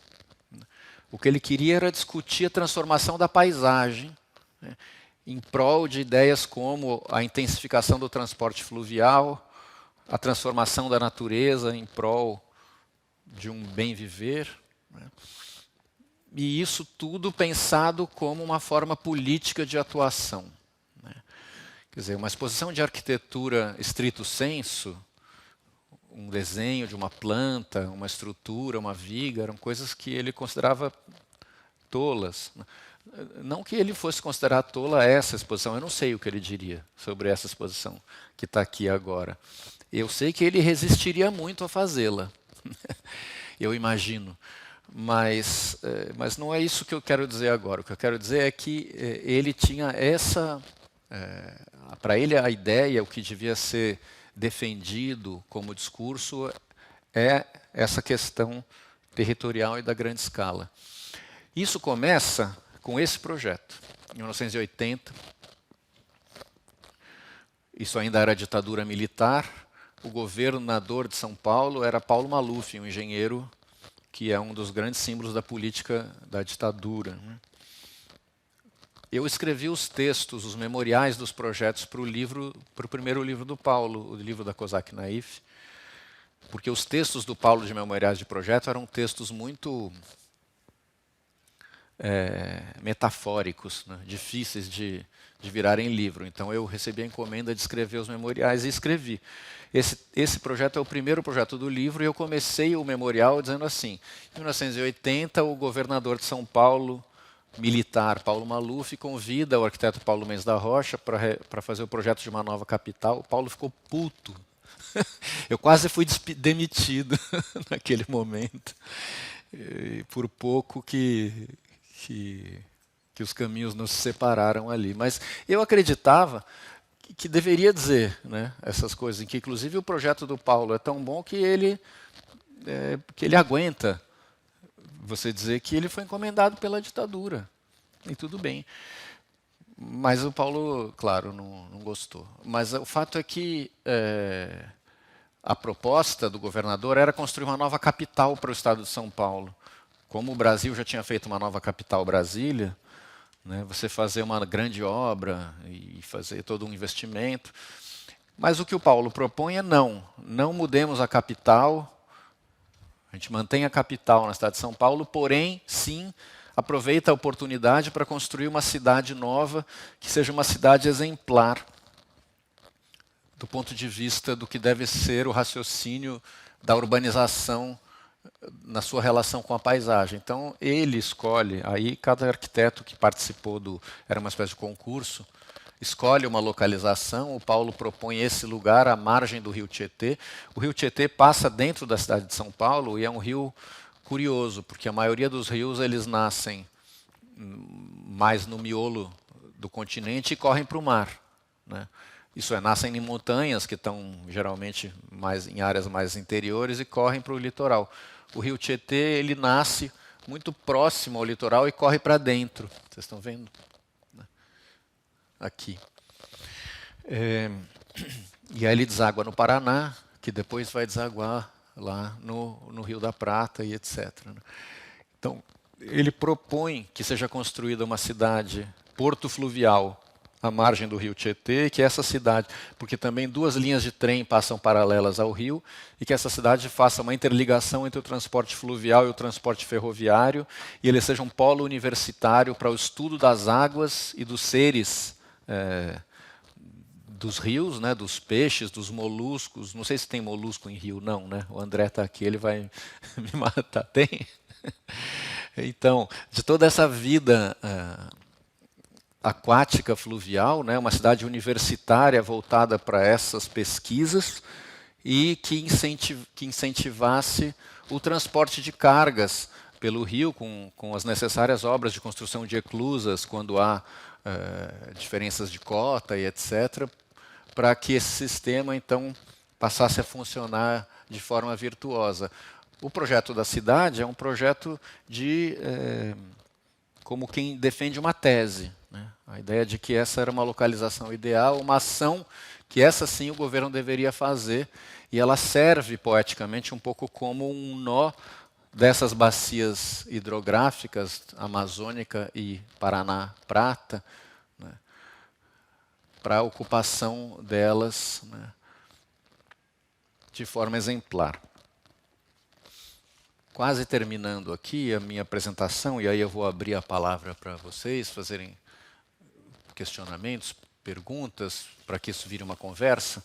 O que ele queria era discutir a transformação da paisagem, né, em prol de ideias como a intensificação do transporte fluvial, a transformação da natureza em prol de um bem viver, né? E isso tudo pensado como uma forma política de atuação, né? Quer dizer, uma exposição de arquitetura estrito sensu, um desenho de uma planta, uma estrutura, uma viga, eram coisas que ele considerava tolas. Não que ele fosse considerar tola essa exposição, eu não sei o que ele diria sobre essa exposição que está aqui agora. Eu sei que ele resistiria muito a fazê-la, eu imagino. Mas não é isso que eu quero dizer agora. O que eu quero dizer é que ele tinha essa... para ele, a ideia, o que devia ser defendido como discurso, é essa questão territorial e da grande escala. Isso começa com esse projeto, em 1980. Isso ainda era ditadura militar. O governador de São Paulo era Paulo Maluf, um engenheiro que é um dos grandes símbolos da política da ditadura, né? Eu escrevi os textos, os memoriais dos projetos para o primeiro livro do Paulo, o livro da Kozak Naif, porque os textos do Paulo de memoriais de projeto eram textos muito metafóricos, né? Difíceis de virarem livro. Então eu recebi a encomenda de escrever os memoriais e escrevi. Esse projeto é o primeiro projeto do livro, e eu comecei o memorial dizendo assim: em 1980, o governador de São Paulo, militar Paulo Maluf, convida o arquiteto Paulo Mendes da Rocha para fazer o projeto de uma nova capital. O Paulo ficou puto. Eu quase fui demitido naquele momento. E por pouco que os caminhos não se separaram ali. Mas eu acreditava que deveria dizer, né, essas coisas, em que inclusive o projeto do Paulo é tão bom que ele que ele aguenta você dizer que ele foi encomendado pela ditadura. E tudo bem. Mas o Paulo, claro, não gostou. Mas o fato é que a proposta do governador era construir uma nova capital para o estado de São Paulo. Como o Brasil já tinha feito uma nova capital, Brasília, né, você fazer uma grande obra e fazer todo um investimento. Mas o que o Paulo propõe é não mudemos a capital, a gente mantém a capital na cidade de São Paulo, porém, sim, aproveita a oportunidade para construir uma cidade nova, que seja uma cidade exemplar, do ponto de vista do que deve ser o raciocínio da urbanização na sua relação com a paisagem. Então, ele escolhe, aí cada arquiteto que participou era uma espécie de concurso, escolhe uma localização, o Paulo propõe esse lugar à margem do rio Tietê. O rio Tietê passa dentro da cidade de São Paulo e é um rio curioso, porque a maioria dos rios eles nascem mais no miolo do continente e correm para o mar, né? Isso é, nascem em montanhas que estão geralmente em áreas mais interiores e correm para o litoral. O rio Tietê ele nasce muito próximo ao litoral e corre para dentro. Vocês estão vendo? Aqui. E aí ele deságua no Paraná, que depois vai desaguar lá no Rio da Prata e etc. Então, ele propõe que seja construída uma cidade porto fluvial à margem do rio Tietê, que essa cidade, porque também 2 linhas de trem passam paralelas ao rio, e que essa cidade faça uma interligação entre o transporte fluvial e o transporte ferroviário, e ele seja um polo universitário para o estudo das águas e dos seres dos rios, né, dos peixes, dos moluscos. Não sei se tem molusco em rio, não, né? O André está aqui, ele vai me matar. Tem? Então, de toda essa vida aquática fluvial, né, uma cidade universitária voltada para essas pesquisas e que incentivasse o transporte de cargas pelo rio com as necessárias obras de construção de eclusas quando há diferenças de cota e etc., para que esse sistema então passasse a funcionar de forma virtuosa. O projeto da cidade é um projeto como quem defende uma tese, né? A ideia de que essa era uma localização ideal, uma ação que essa sim o governo deveria fazer, e ela serve poeticamente um pouco como um nó dessas bacias hidrográficas, Amazônica e Paraná-Prata, né, para a ocupação delas, né, de forma exemplar. Quase terminando aqui a minha apresentação, e aí eu vou abrir a palavra para vocês fazerem questionamentos, perguntas, para que isso vire uma conversa.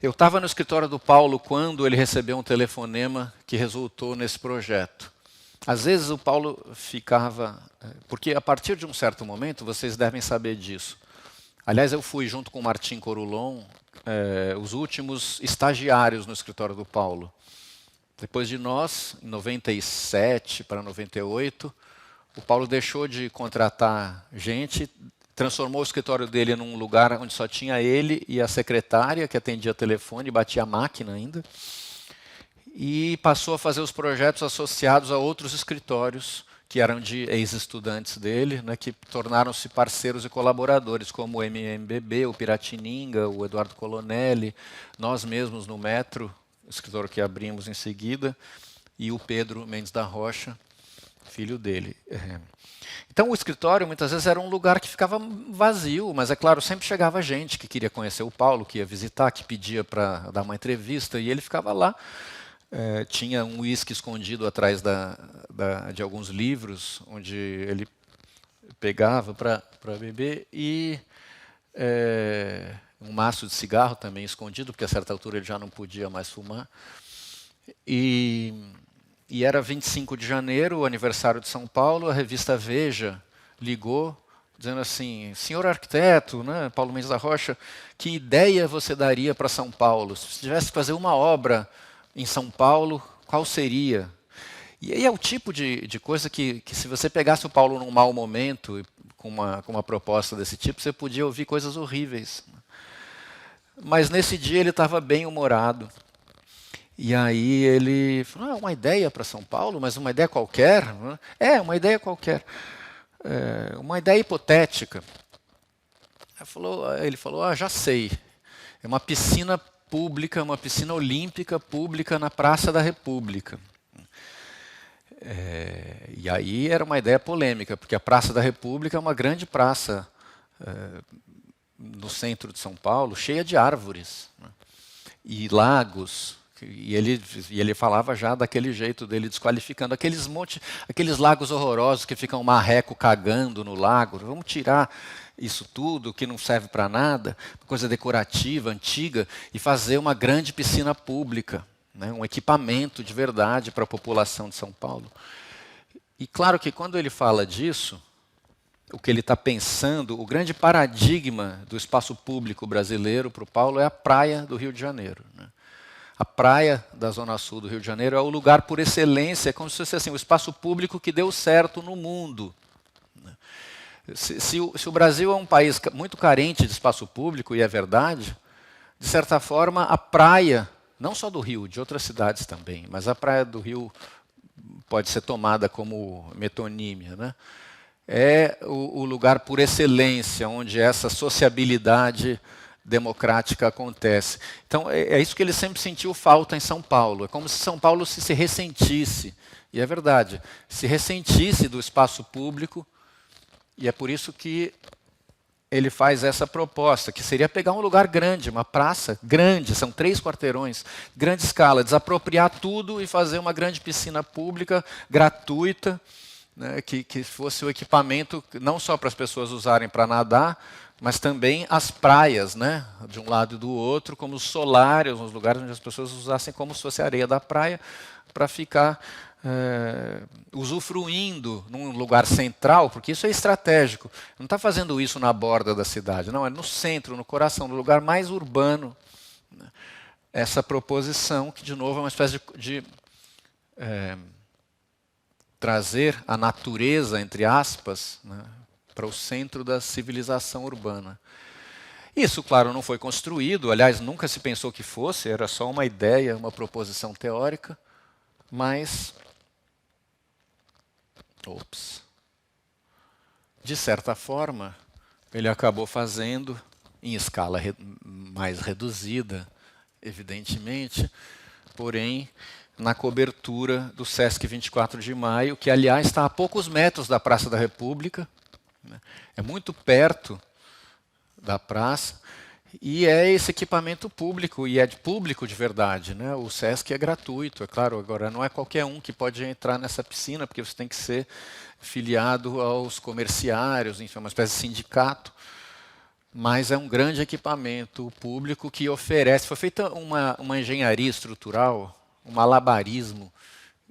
Eu estava no escritório do Paulo quando ele recebeu um telefonema que resultou nesse projeto. Às vezes o Paulo ficava... Porque a partir de um certo momento, vocês devem saber disso. Aliás, eu fui junto com o Martim Corulon, os últimos estagiários no escritório do Paulo. Depois de nós, em 97 para 98, o Paulo deixou de contratar gente, transformou o escritório dele num lugar onde só tinha ele e a secretária, que atendia telefone, batia a máquina ainda, e passou a fazer os projetos associados a outros escritórios, que eram de ex-estudantes dele, né, que tornaram-se parceiros e colaboradores, como o MMBB, o Piratininga, o Eduardo Colonelli, nós mesmos no Metro, escritório que abrimos em seguida, e o Pedro Mendes da Rocha, filho dele. Então o escritório muitas vezes era um lugar que ficava vazio, mas é claro, sempre chegava gente que queria conhecer o Paulo, que ia visitar, que pedia para dar uma entrevista, e ele ficava lá. Tinha um uísque escondido atrás de alguns livros, onde ele pegava para beber, e um maço de cigarro também escondido, porque a certa altura ele já não podia mais fumar. E era 25 de janeiro, o aniversário de São Paulo, a revista Veja ligou, dizendo assim, senhor arquiteto, né, Paulo Mendes da Rocha, que ideia você daria para São Paulo? Se você tivesse que fazer uma obra em São Paulo, qual seria? E aí é o tipo de coisa que se você pegasse o Paulo num mau momento, com uma proposta desse tipo, você podia ouvir coisas horríveis. Mas nesse dia ele estava bem-humorado. E aí ele falou, uma ideia para São Paulo, mas uma ideia qualquer? Né? Uma ideia qualquer. Uma ideia hipotética. Ele falou, já sei. É uma piscina pública, uma piscina olímpica pública na Praça da República. E aí era uma ideia polêmica, porque a Praça da República é uma grande praça no centro de São Paulo, cheia de árvores, né? E lagos. E ele falava já daquele jeito dele, desqualificando aqueles lagos horrorosos que ficam marreco cagando no lago. Vamos tirar isso tudo que não serve para nada, coisa decorativa, antiga, e fazer uma grande piscina pública, né, um equipamento de verdade para a população de São Paulo. E claro que quando ele fala disso, o que ele está pensando, o grande paradigma do espaço público brasileiro para o Paulo é a praia do Rio de Janeiro, né? A praia da Zona Sul do Rio de Janeiro é o lugar por excelência, é como se fosse assim, o espaço público que deu certo no mundo. Se o Brasil é um país muito carente de espaço público, e é verdade, de certa forma, a praia, não só do Rio, de outras cidades também, mas a praia do Rio pode ser tomada como metonímia, né? É o lugar por excelência, onde essa sociabilidade democrática acontece. Então, é isso que ele sempre sentiu falta em São Paulo. É como se São Paulo se ressentisse, e é verdade, se ressentisse do espaço público, e é por isso que ele faz essa proposta, que seria pegar um lugar grande, uma praça grande, são 3 quarteirões, grande escala, desapropriar tudo e fazer uma grande piscina pública, gratuita, né, que fosse o equipamento não só para as pessoas usarem para nadar, mas também as praias, né, de um lado e do outro, como os solários, os lugares onde as pessoas usassem como se fosse a areia da praia, para ficar usufruindo num lugar central, porque isso é estratégico. Não está fazendo isso na borda da cidade, não, é no centro, no coração, no lugar mais urbano. Essa proposição, que de novo é uma espécie de trazer a natureza, entre aspas, né, para o centro da civilização urbana. Isso, claro, não foi construído, aliás, nunca se pensou que fosse, era só uma ideia, uma proposição teórica, mas, de certa forma, ele acabou fazendo, em escala mais reduzida, evidentemente, porém, na cobertura do Sesc 24 de Maio, que, aliás, está a poucos metros da Praça da República, né? É muito perto da praça, e é esse equipamento público, e é de público de verdade, né? O Sesc é gratuito, é claro, agora não é qualquer um que pode entrar nessa piscina, porque você tem que ser filiado aos comerciários, enfim, uma espécie de sindicato, mas é um grande equipamento público que oferece, foi feita uma engenharia estrutural, um malabarismo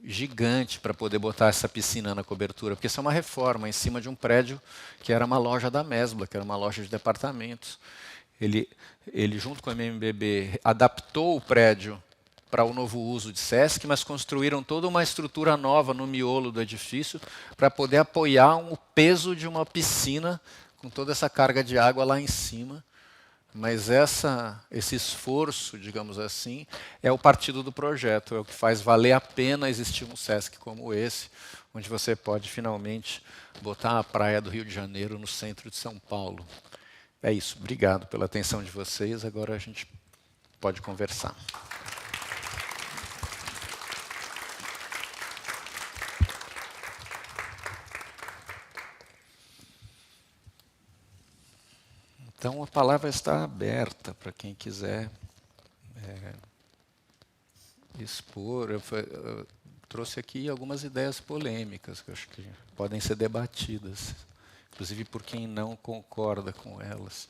gigante para poder botar essa piscina na cobertura, porque isso é uma reforma em cima de um prédio que era uma loja da Mesbla, que era uma loja de departamentos. Ele junto com a MMBB, adaptou o prédio para o novo uso de Sesc, mas construíram toda uma estrutura nova no miolo do edifício para poder apoiar o peso de uma piscina com toda essa carga de água lá em cima. Mas esse esforço, digamos assim, é o partido do projeto, é o que faz valer a pena existir um Sesc como esse, onde você pode finalmente botar a praia do Rio de Janeiro no centro de São Paulo. É isso, obrigado pela atenção de vocês, agora a gente pode conversar. Então, a palavra está aberta para quem quiser expor. Eu trouxe aqui algumas ideias polêmicas que eu acho que podem ser debatidas, inclusive por quem não concorda com elas.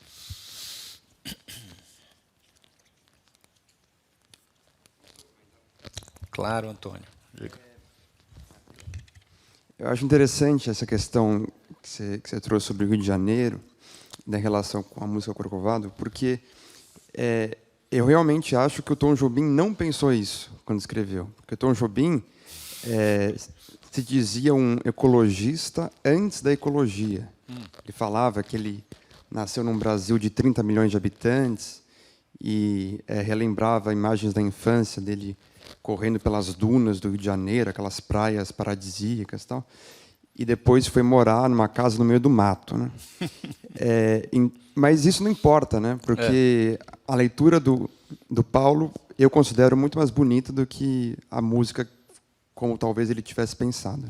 Claro, Antônio. Diga. Eu acho interessante essa questão que você trouxe sobre o Rio de Janeiro, da relação com a música Corcovado, porque eu realmente acho que o Tom Jobim não pensou isso quando escreveu. Porque o Tom Jobim se dizia um ecologista antes da ecologia. Ele falava que ele nasceu num Brasil de 30 milhões de habitantes e relembrava imagens da infância dele correndo pelas dunas do Rio de Janeiro, aquelas praias paradisíacas e tal, e depois foi morar numa casa no meio do mato, né? Mas isso não importa, né? Porque a leitura do Paulo eu considero muito mais bonita do que a música como talvez ele tivesse pensado.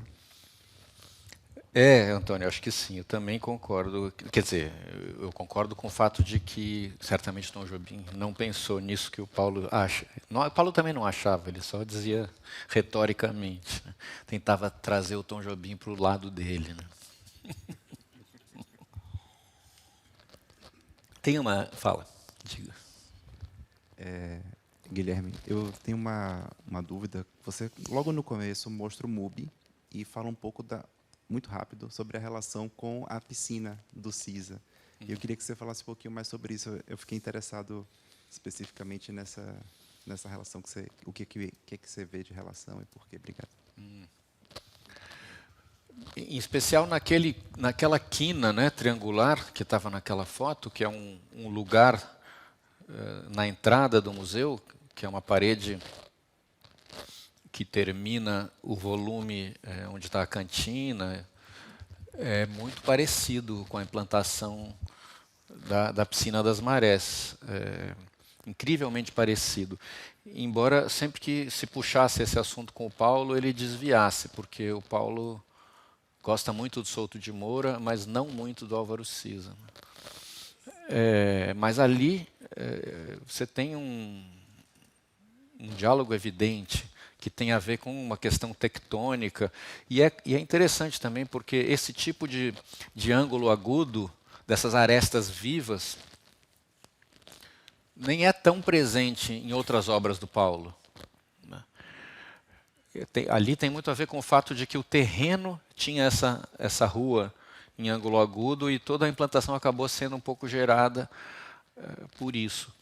Antônio, acho que sim, eu também concordo. Quer dizer, eu concordo com o fato de que certamente Tom Jobim não pensou nisso que o Paulo acha. Não, o Paulo também não achava, ele só dizia retoricamente, né? Tentava trazer o Tom Jobim para o lado dele, né? Tem uma... Fala, diga. Guilherme, eu tenho uma dúvida. Você, logo no começo, mostra o MUBI e fala um pouco, muito rápido, sobre a relação com a piscina do CISA. E eu queria que você falasse um pouquinho mais sobre isso. Eu fiquei interessado especificamente nessa relação. O que você vê de relação e por quê? Obrigado. Em especial naquela quina, né, triangular que estava naquela foto, que é um lugar na entrada do museu, que é uma parede que termina o volume onde está a cantina, é muito parecido com a implantação da Piscina das Marés. Incrivelmente parecido. Embora sempre que se puxasse esse assunto com o Paulo, ele desviasse, porque o Paulo gosta muito do Souto de Moura, mas não muito do Álvaro Siza. Mas ali você tem um diálogo evidente que tem a ver com uma questão tectônica. E é interessante também porque esse tipo de ângulo agudo, dessas arestas vivas, nem é tão presente em outras obras do Paulo. Ali tem muito a ver com o fato de que o terreno tinha essa rua em ângulo agudo e toda a implantação acabou sendo um pouco gerada por isso.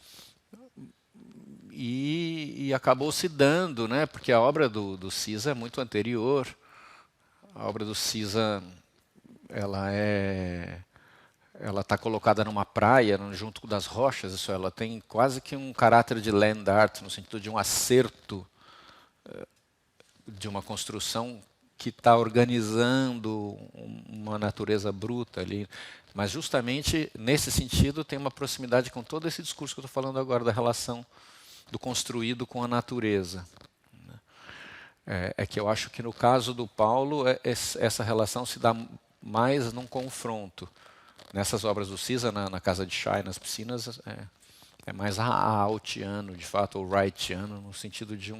E acabou se dando, né, porque a obra do Siza é muito anterior. A obra do Siza ela está colocada numa praia, junto das rochas. Isso, ela tem quase que um caráter de land art, no sentido de um acerto de uma construção que está organizando uma natureza bruta ali. Mas justamente nesse sentido tem uma proximidade com todo esse discurso que eu estou falando agora, da relação do construído com a natureza. É que eu acho que no caso do Paulo, essa relação se dá mais num confronto. Nessas obras do Siza, na Casa de Chá e nas piscinas, é mais Altiano, de fato, ou Wrightiano, no sentido de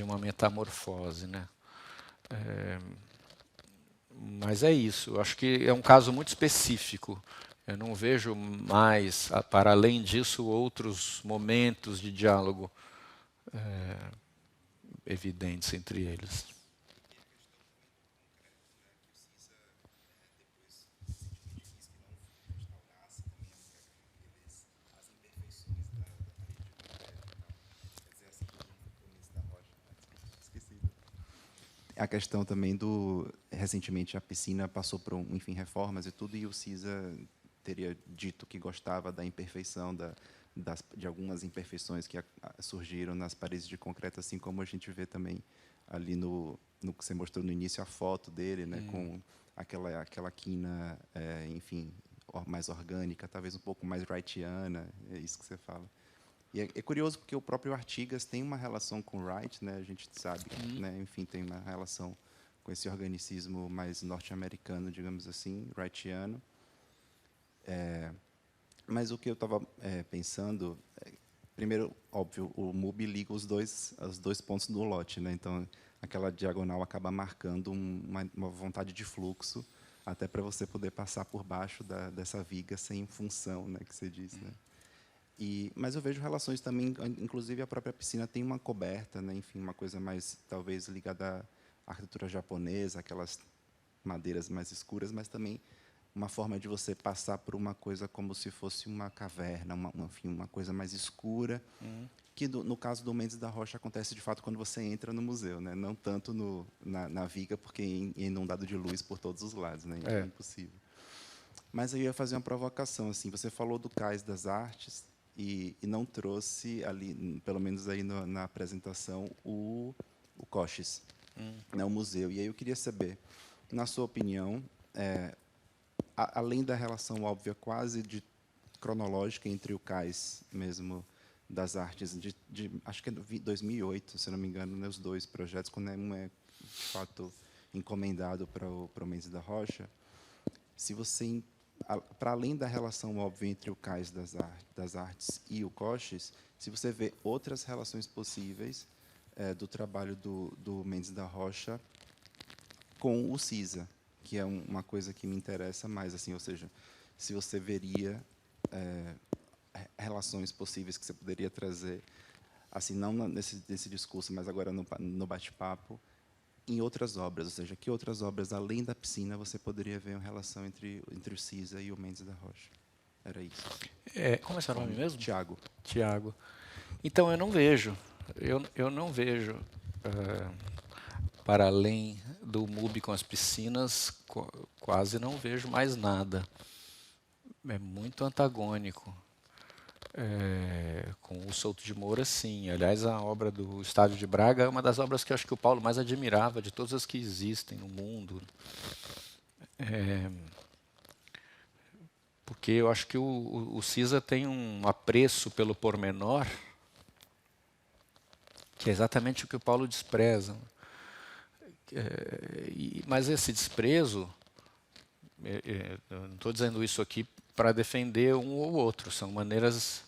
uma metamorfose, né? Mas é isso. Eu acho que é um caso muito específico. Eu não vejo mais, para além disso, outros momentos de diálogo evidentes entre eles. A questão também recentemente a piscina passou por, enfim, reformas e tudo, e o Siza teria dito que gostava da imperfeição, de algumas imperfeições que surgiram nas paredes de concreto, assim como a gente vê também ali no que você mostrou no início, a foto dele, né, com aquela quina, enfim, mais orgânica, talvez um pouco mais wrightiana, é isso que você fala. E é curioso porque o próprio Artigas tem uma relação com Wright, né? A gente sabe, né? Enfim, tem uma relação com esse organicismo mais norte-americano, digamos assim, Wrightiano. Mas o que eu estava pensando, primeiro, óbvio, o MUBI liga os dois pontos do lote, né? Então, aquela diagonal acaba marcando uma vontade de fluxo, até para você poder passar por baixo dessa viga sem função, né? Que você disse, né? Mas eu vejo relações também, inclusive a própria piscina tem uma coberta, né? Enfim, uma coisa mais, talvez, ligada à arquitetura japonesa, aquelas madeiras mais escuras, mas também uma forma de você passar por uma coisa como se fosse uma caverna, enfim, uma coisa mais escura, que no caso do Mendes da Rocha acontece de fato quando você entra no museu, né? Não tanto na viga, porque é inundado de luz por todos os lados, né? É impossível. Mas eu ia fazer uma provocação, assim, você falou do Cais das Artes, e não trouxe ali, pelo menos aí na apresentação, o Coches, né, o museu. E aí eu queria saber, na sua opinião, além da relação óbvia quase cronológica entre o cais mesmo das artes, acho que é 2008, se não me engano, né, os dois projetos, quando um é de fato encomendado para o Mendes da Rocha, se você, para além da relação óbvia entre o cais das artes e o Coches, se você vê outras relações possíveis do trabalho do Mendes da Rocha com o CISA, que é uma coisa que me interessa mais, assim, ou seja, se você veria relações possíveis que você poderia trazer, assim, não nesse discurso, mas agora no bate-papo, em outras obras, ou seja, que outras obras, além da piscina, você poderia ver uma relação entre o CISA e o Mendes da Rocha? Era isso. Como é seu nome mesmo? Tiago. Tiago. Então, eu não vejo. Eu não vejo, para além do MUBI com as piscinas, quase não vejo mais nada. É muito antagônico. Com o Souto de Moura, sim. Aliás, a obra do Estádio de Braga é uma das obras que eu acho que o Paulo mais admirava de todas as que existem no mundo. Porque eu acho que o CISA tem um apreço pelo pormenor, que é exatamente o que o Paulo despreza. Mas esse desprezo, eu não estou dizendo isso aqui para defender um ou outro, são maneiras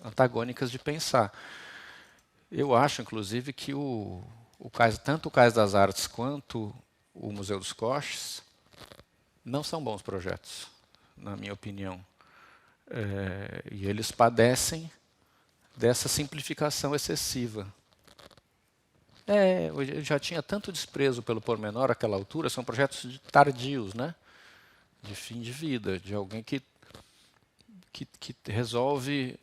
antagônicas de pensar. Eu acho, inclusive, que tanto o Cais das Artes quanto o Museu dos Coches não são bons projetos, na minha opinião. E eles padecem dessa simplificação excessiva. Eu já tinha tanto desprezo pelo pormenor àquela altura, são projetos tardios, né? De fim de vida, de alguém que resolve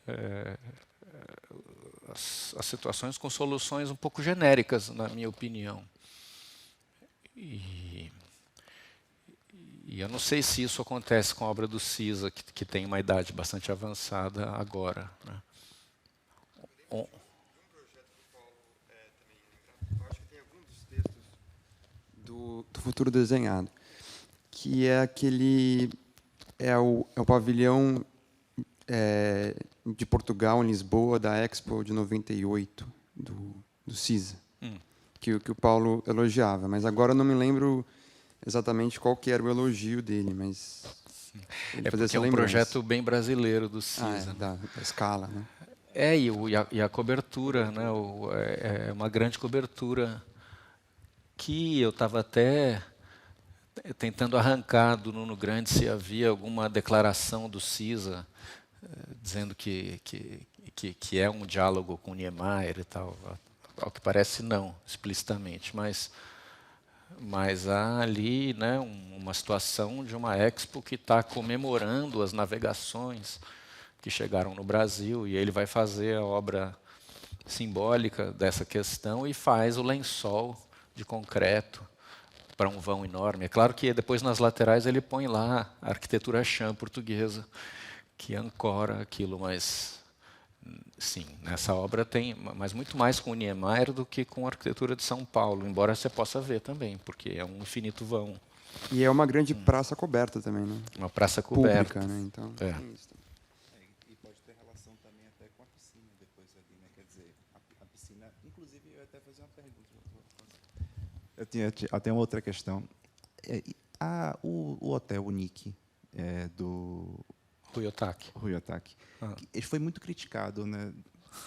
as situações com soluções um pouco genéricas, na minha opinião. E eu não sei se isso acontece com a obra do CISA, que tem uma idade bastante avançada agora, né? Do Futuro Desenhado, que é aquele o pavilhão de Portugal, em Lisboa, da Expo de 98, do CISA, que o Paulo elogiava. Mas agora eu não me lembro exatamente qual que era o elogio dele, mas ele fazia essa porque é um lembrança. projeto bem brasileiro do CISA. Da escala, né? E a cobertura, né? É uma grande cobertura que eu estava até tentando arrancar do Nuno Grande se havia alguma declaração do CISA dizendo que é um diálogo com Niemeyer e tal. Ao que parece, não, explicitamente. Mas há ali, né, uma situação de uma Expo que está comemorando as navegações que chegaram no Brasil, e ele vai fazer a obra simbólica dessa questão e faz o lençol de concreto para um vão enorme. É claro que depois nas laterais ele põe lá a arquitetura chã portuguesa, que ancora aquilo, mas sim, nessa obra tem, mas muito mais com o Niemeyer do que com a arquitetura de São Paulo, embora você possa ver também, porque é um infinito vão. E é uma grande praça coberta também, né? Uma praça coberta. Pública, né? Então, tem isso também. E pode ter relação também até com a piscina depois ali, né? Quer dizer, a piscina... Inclusive, eu ia até fazer uma pergunta. Eu tenho outra questão. O hotel Unique do Rui Otaki. Ele foi muito criticado, né?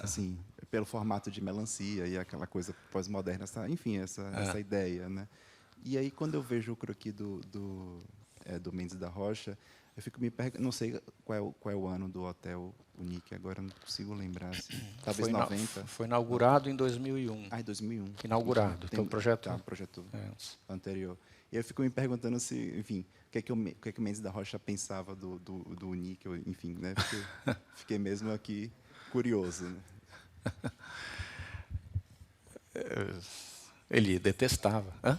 Assim, pelo formato de melancia e aquela coisa pós-moderna, enfim, essa ideia, né? E aí, quando eu vejo o croquis do Mendes da Rocha, eu fico me perguntando, não sei qual é o ano do hotel Unique, agora não consigo lembrar. Assim, talvez 90. Foi inaugurado em 2001. Em 2001. Inaugurado. Então, o projeto anterior. E eu fico me perguntando se, enfim, o que é que o Mendes da Rocha pensava do Unique, enfim, né? Fiquei mesmo aqui curioso, né? Ele detestava. Hã?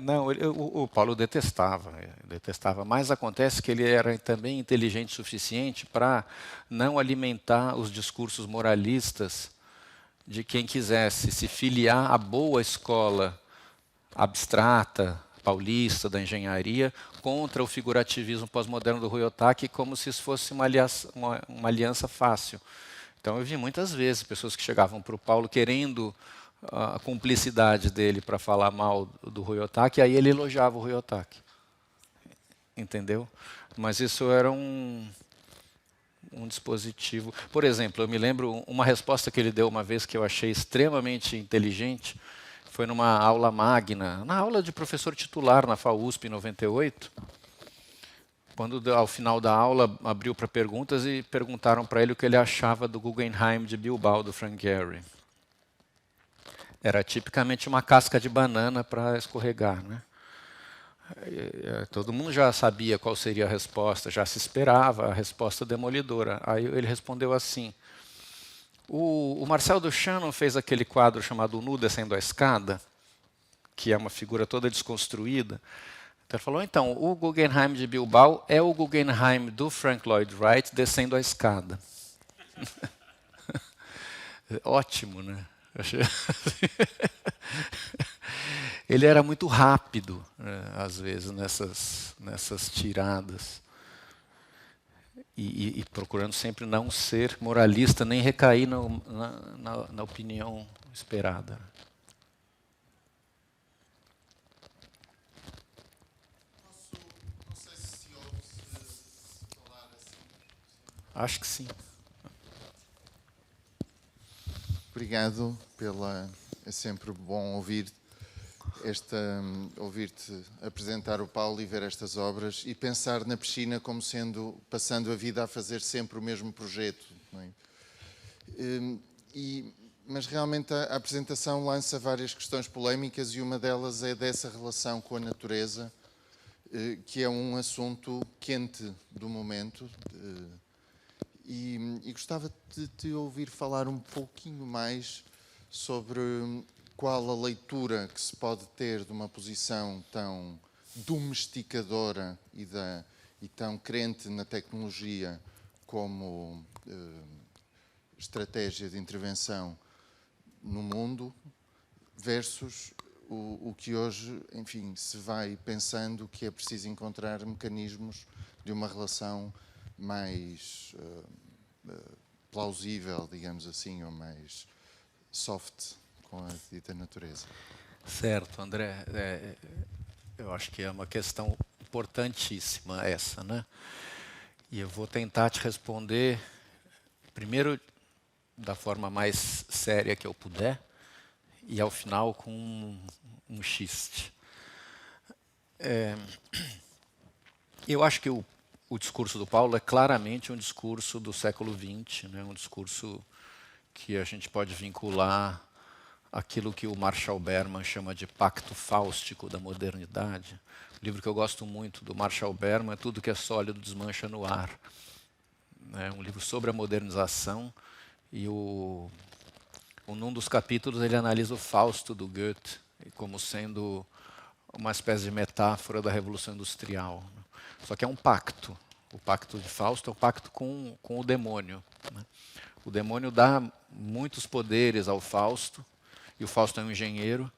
Não, o Paulo detestava, detestava. Mas acontece que ele era também inteligente o suficiente para não alimentar os discursos moralistas de quem quisesse se filiar à boa escola abstrata, paulista, da engenharia, contra o figurativismo pós-moderno do Ruy-Ohtake, como se isso fosse uma aliança fácil. Então eu vi muitas vezes pessoas que chegavam para o Paulo querendo a cumplicidade dele para falar mal do Ruy-Ohtake, e aí ele elogiava o Ruy-Ohtake. Entendeu? Mas isso era um dispositivo. Por exemplo, eu me lembro uma resposta que ele deu uma vez que eu achei extremamente inteligente, foi numa aula magna, na aula de professor titular na FAUSP em 98, quando ao final da aula abriu para perguntas e perguntaram para ele o que ele achava do Guggenheim de Bilbao, do Frank Gehry. Era tipicamente uma casca de banana para escorregar, né? Todo mundo já sabia qual seria a resposta, já se esperava a resposta demolidora. Aí ele respondeu assim: o Marcel Duchamp fez aquele quadro chamado O Nu Descendo a Escada, que é uma figura toda desconstruída. Então ele falou, então, o Guggenheim de Bilbao é o Guggenheim do Frank Lloyd Wright descendo a escada. Ótimo, né? Ele era muito rápido, né, às vezes, nessas tiradas. E procurando sempre não ser moralista, nem recair na opinião esperada. Não sei se ouve falar assim. Acho que sim. Obrigado é sempre bom ouvir-te apresentar o Paulo e ver estas obras e pensar na piscina como passando a vida a fazer sempre o mesmo projeto. Não é? Mas realmente a apresentação lança várias questões polémicas e uma delas é dessa relação com a natureza, que é um assunto quente do momento. E gostava de te ouvir falar um pouquinho mais sobre qual a leitura que se pode ter de uma posição tão domesticadora e tão crente na tecnologia como estratégia de intervenção no mundo versus o que hoje, enfim, se vai pensando que é preciso encontrar mecanismos de uma relação mais plausível, digamos assim, ou mais soft com a dita natureza. Certo, André. Eu acho que é uma questão importantíssima essa, né? E eu vou tentar te responder, primeiro, da forma mais séria que eu puder, e ao final com um xiste. Eu acho que o discurso do Paulo é claramente um discurso do século XX, né? Um discurso que a gente pode vincular aquilo que o Marshall Berman chama de pacto fáustico da modernidade. Um livro que eu gosto muito do Marshall Berman é Tudo que é Sólido Desmancha no Ar. É um livro sobre a modernização e num dos capítulos ele analisa o Fausto do Goethe como sendo uma espécie de metáfora da Revolução Industrial. Só que é um pacto. O pacto de Fausto é um pacto com o demônio, né? O demônio dá muitos poderes ao Fausto, e o Fausto é um engenheiro.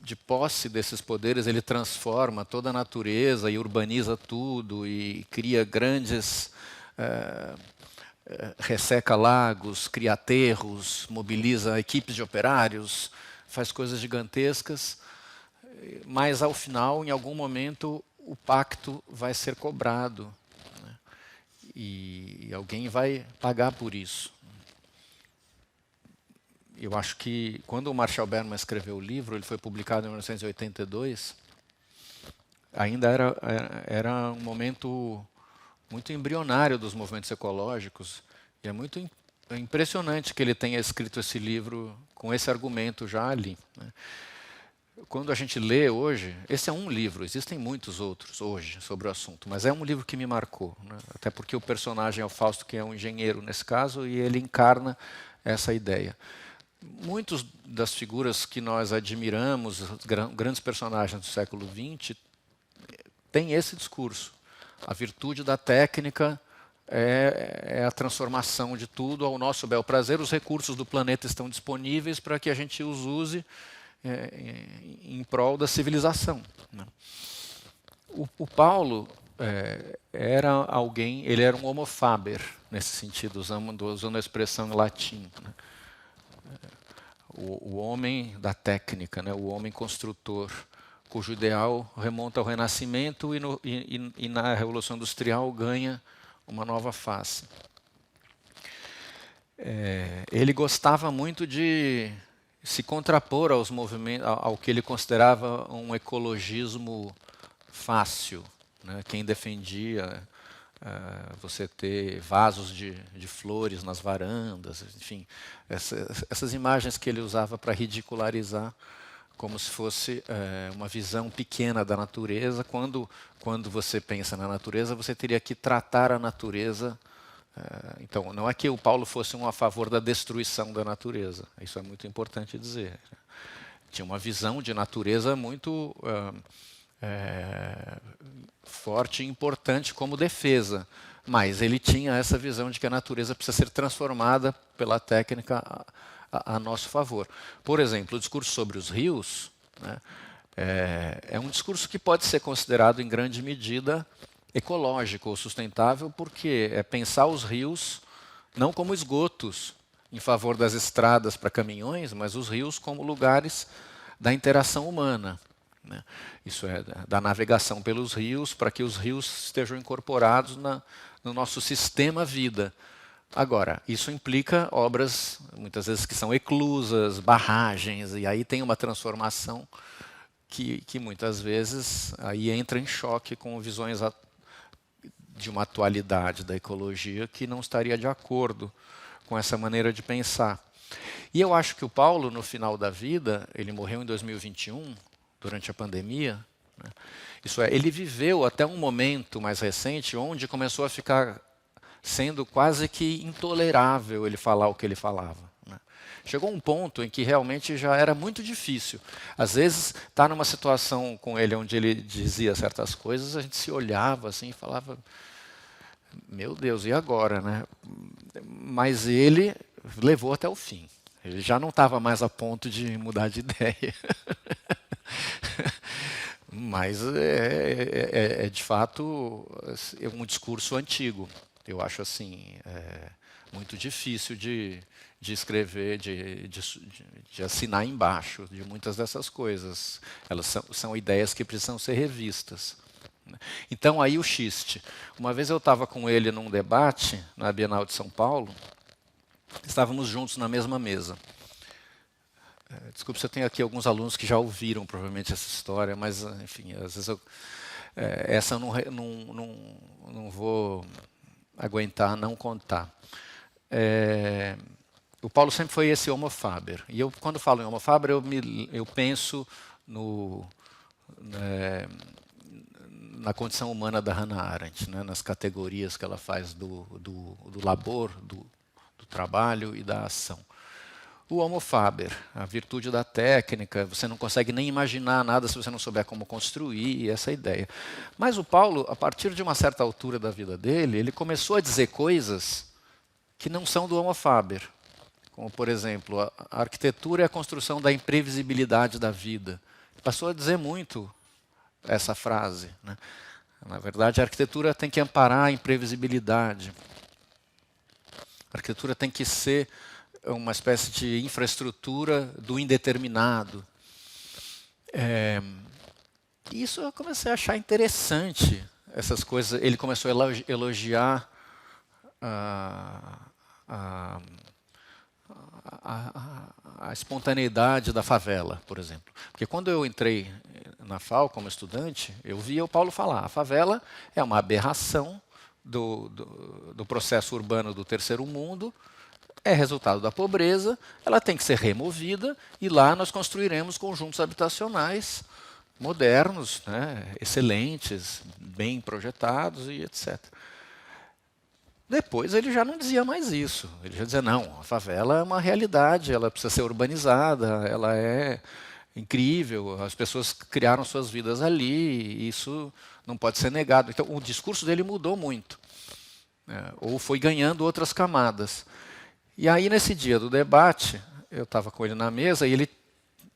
De posse desses poderes, ele transforma toda a natureza e urbaniza tudo, e cria grandes... resseca lagos, cria aterros, mobiliza equipes de operários, faz coisas gigantescas, mas ao final, em algum momento, o pacto vai ser cobrado, né? E alguém vai pagar por isso. Eu acho que quando o Marshall Berman escreveu o livro, ele foi publicado em 1982, ainda era um momento muito embrionário dos movimentos ecológicos, e é muito impressionante que ele tenha escrito esse livro com esse argumento já ali, né? Quando a gente lê hoje, esse é um livro, existem muitos outros hoje sobre o assunto, mas é um livro que me marcou, né? Até porque o personagem é o Fausto, que é um engenheiro nesse caso, e ele encarna essa ideia. Muitas das figuras que nós admiramos, grandes personagens do século XX, tem esse discurso. A virtude da técnica é a transformação de tudo ao nosso bel prazer. Os recursos do planeta estão disponíveis para que a gente os use em prol da civilização, né? O Paulo era alguém, ele era um homo faber, nesse sentido, usando a expressão em latim, né? O homem da técnica, né? O homem construtor, cujo ideal remonta ao Renascimento e na Revolução Industrial ganha uma nova face. Ele gostava muito de se contrapor aos movimentos, ao que ele considerava um ecologismo fácil, né? Quem defendia você ter vasos de flores nas varandas, enfim, essas imagens que ele usava para ridicularizar, como se fosse uma visão pequena da natureza. Quando você pensa na natureza, você teria que tratar a natureza. Então, não é que o Paulo fosse a favor da destruição da natureza, isso é muito importante dizer. Tinha uma visão de natureza muito forte e importante como defesa, mas ele tinha essa visão de que a natureza precisa ser transformada pela técnica a nosso favor. Por exemplo, o discurso sobre os rios, né, é um discurso que pode ser considerado em grande medida ecológico ou sustentável, porque é pensar os rios não como esgotos em favor das estradas para caminhões, mas os rios como lugares da interação humana, né? Isso é, da navegação pelos rios, para que os rios estejam incorporados no nosso sistema vida. Agora, isso implica obras, muitas vezes, que são eclusas, barragens, e aí tem uma transformação que muitas vezes aí entra em choque com visões de uma atualidade da ecologia que não estaria de acordo com essa maneira de pensar. E eu acho que o Paulo, no final da vida, ele morreu em 2021, durante a pandemia, né? Isso é, ele viveu até um momento mais recente onde começou a ficar sendo quase que intolerável ele falar o que ele falava, né? Chegou um ponto em que realmente já era muito difícil. Às vezes, estar numa situação com ele onde ele dizia certas coisas, a gente se olhava assim e falava, meu Deus, e agora, né? Mas ele levou até o fim. Ele já não estava mais a ponto de mudar de ideia. Mas de fato um discurso antigo. Eu acho assim muito difícil de escrever, de assinar embaixo de muitas dessas coisas. Elas são ideias que precisam ser revistas. Então aí o xiste. Uma vez eu estava com ele num debate na Bienal de São Paulo. Estávamos juntos na mesma mesa. Desculpe se eu tenho aqui alguns alunos que já ouviram provavelmente essa história, mas enfim, às vezes essa eu não vou aguentar não contar. O Paulo sempre foi esse homo faber. E eu, quando falo em homo faber, eu penso na condição humana da Hannah Arendt, né, nas categorias que ela faz do labor, do trabalho e da ação. O homo faber, a virtude da técnica, você não consegue nem imaginar nada se você não souber como construir, essa ideia. Mas o Paulo, a partir de uma certa altura da vida dele, ele começou a dizer coisas que não são do homo faber. Como, por exemplo, a arquitetura é a construção da imprevisibilidade da vida. Ele passou a dizer muito essa frase, né? Na verdade, a arquitetura tem que amparar a imprevisibilidade. A arquitetura tem que ser uma espécie de infraestrutura do indeterminado. Isso eu comecei a achar interessante, essas coisas. Ele começou a elogiar a espontaneidade da favela, por exemplo. Porque quando eu entrei na FAO como estudante, eu via o Paulo falar, a favela é uma aberração do processo urbano do terceiro mundo, é resultado da pobreza, ela tem que ser removida e lá nós construiremos conjuntos habitacionais modernos, né, excelentes, bem projetados e etc. Depois ele já não dizia mais isso. Ele já dizia, não, a favela é uma realidade, ela precisa ser urbanizada, ela é incrível, as pessoas criaram suas vidas ali, isso não pode ser negado. Então, o discurso dele mudou muito, ou foi ganhando outras camadas. E aí, nesse dia do debate, eu estava com ele na mesa e ele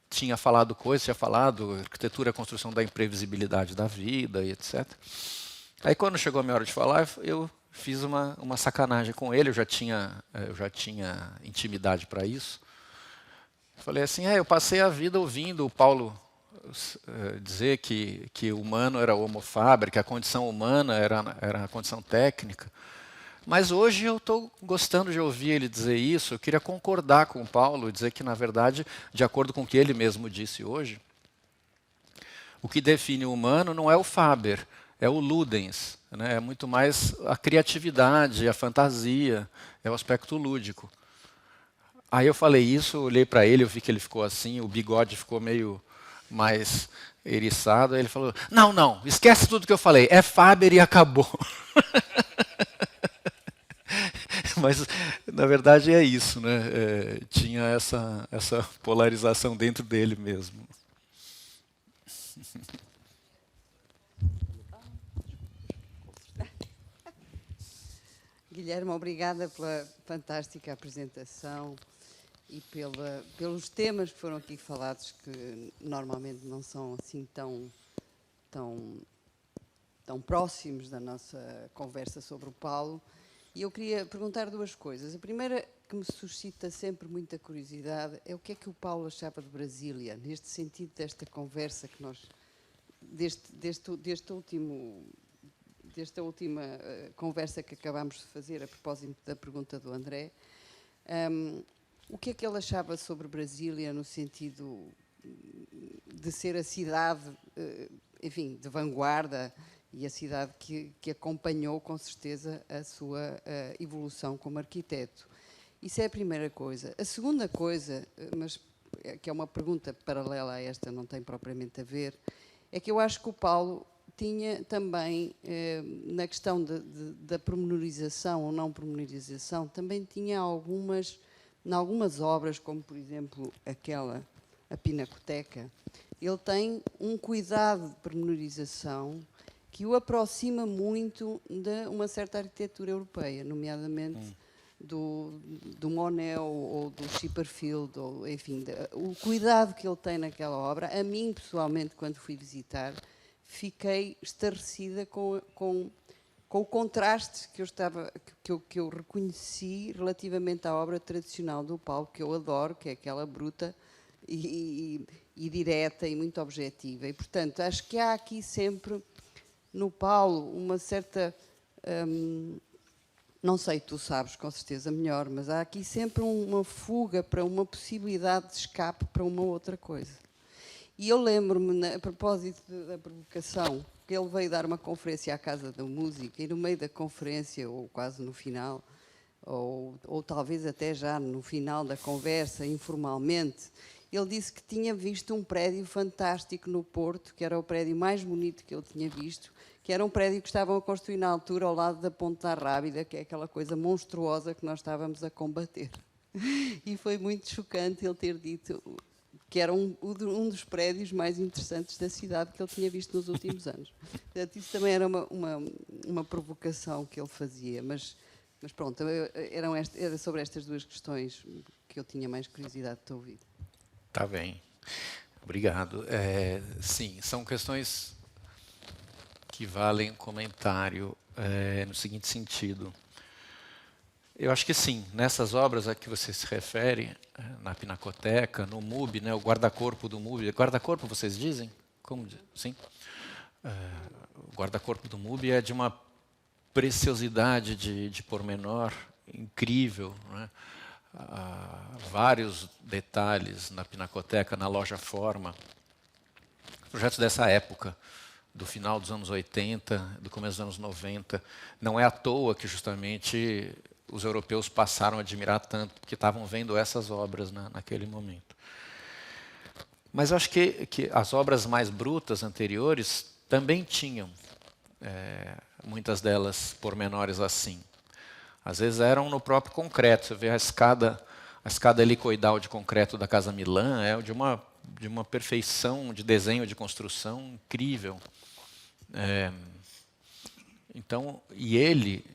tinha falado coisas, tinha falado arquitetura e a construção da imprevisibilidade da vida e etc. Aí, quando chegou a minha hora de falar, eu fiz uma sacanagem com ele, eu já tinha intimidade para isso. Falei assim, eu passei a vida ouvindo o Paulo dizer que o humano era homo faber, que a condição humana era a condição técnica. Mas hoje eu estou gostando de ouvir ele dizer isso, eu queria concordar com o Paulo, dizer que, na verdade, de acordo com o que ele mesmo disse hoje, o que define o humano não é o Faber, é o Ludens, né? É muito mais a criatividade, a fantasia, é o aspecto lúdico. Aí eu falei isso, olhei para ele, eu vi que ele ficou assim, o bigode ficou meio mais eriçado, aí ele falou, não, esquece tudo que eu falei, é Faber e acabou. Mas, na verdade, é isso, né? Tinha essa polarização dentro dele mesmo. Guilherme, obrigada pela fantástica apresentação e pelos temas que foram aqui falados, que normalmente não são assim tão próximos da nossa conversa sobre o Paulo. E eu queria perguntar duas coisas. A primeira, que me suscita sempre muita curiosidade, é o que é que o Paulo achava de Brasília, neste sentido desta conversa que nós, desta última conversa que acabámos de fazer a propósito da pergunta do André. O que é que ele achava sobre Brasília no sentido de ser a cidade, enfim, de vanguarda e a cidade que acompanhou, com certeza, a sua evolução como arquiteto? Isso é a primeira coisa. A segunda coisa, mas que é uma pergunta paralela a esta, não tem propriamente a ver, é que eu acho que o Paulo tinha também, na questão da pormenorização ou não pormenorização, também tinha em algumas obras, como por exemplo a Pinacoteca, ele tem um cuidado de pormenorização que o aproxima muito de uma certa arquitetura europeia, nomeadamente do Monet ou do Chipperfield, ou, enfim, o cuidado que ele tem naquela obra. A mim, pessoalmente, quando fui visitar, fiquei estarrecida com o contraste que eu reconheci relativamente à obra tradicional do Paulo, que eu adoro, que é aquela bruta e direta e muito objetiva. E, portanto, acho que há aqui sempre, no Paulo, uma certa... não sei, tu sabes com certeza melhor, mas há aqui sempre uma fuga para uma possibilidade de escape para uma outra coisa. E eu lembro-me, a propósito da provocação, que ele veio dar uma conferência à Casa da Música, e no meio da conferência, ou quase no final, ou talvez até já no final da conversa, informalmente, ele disse que tinha visto um prédio fantástico no Porto, que era o prédio mais bonito que ele tinha visto, que era um prédio que estavam a construir na altura ao lado da Ponte da Rábida, que é aquela coisa monstruosa que nós estávamos a combater. E foi muito chocante ele ter dito que era um dos prédios mais interessantes da cidade que ele tinha visto nos últimos anos. Portanto, isso também era uma provocação que ele fazia, mas pronto, era sobre estas duas questões que eu tinha mais curiosidade de te ouvir. Tá bem, obrigado. Sim, são questões que valem comentário no seguinte sentido. Eu acho que sim, nessas obras a que você se refere, na Pinacoteca, no MUBI, né, o guarda-corpo do MUBI, guarda-corpo vocês dizem? Como? Sim. O guarda-corpo do MUBI é de uma preciosidade de pormenor incrível, né? Vários detalhes na Pinacoteca, na loja Forma, projetos dessa época, do final dos anos 80, do começo dos anos 90. Não é à toa que justamente os europeus passaram a admirar tanto, porque estavam vendo essas obras naquele momento. Mas eu acho que as obras mais brutas anteriores também tinham, muitas delas, pormenores assim. Às vezes eram no próprio concreto. Você vê a escada helicoidal de concreto da Casa Milan, de uma perfeição de desenho, de construção incrível. Então, e ele,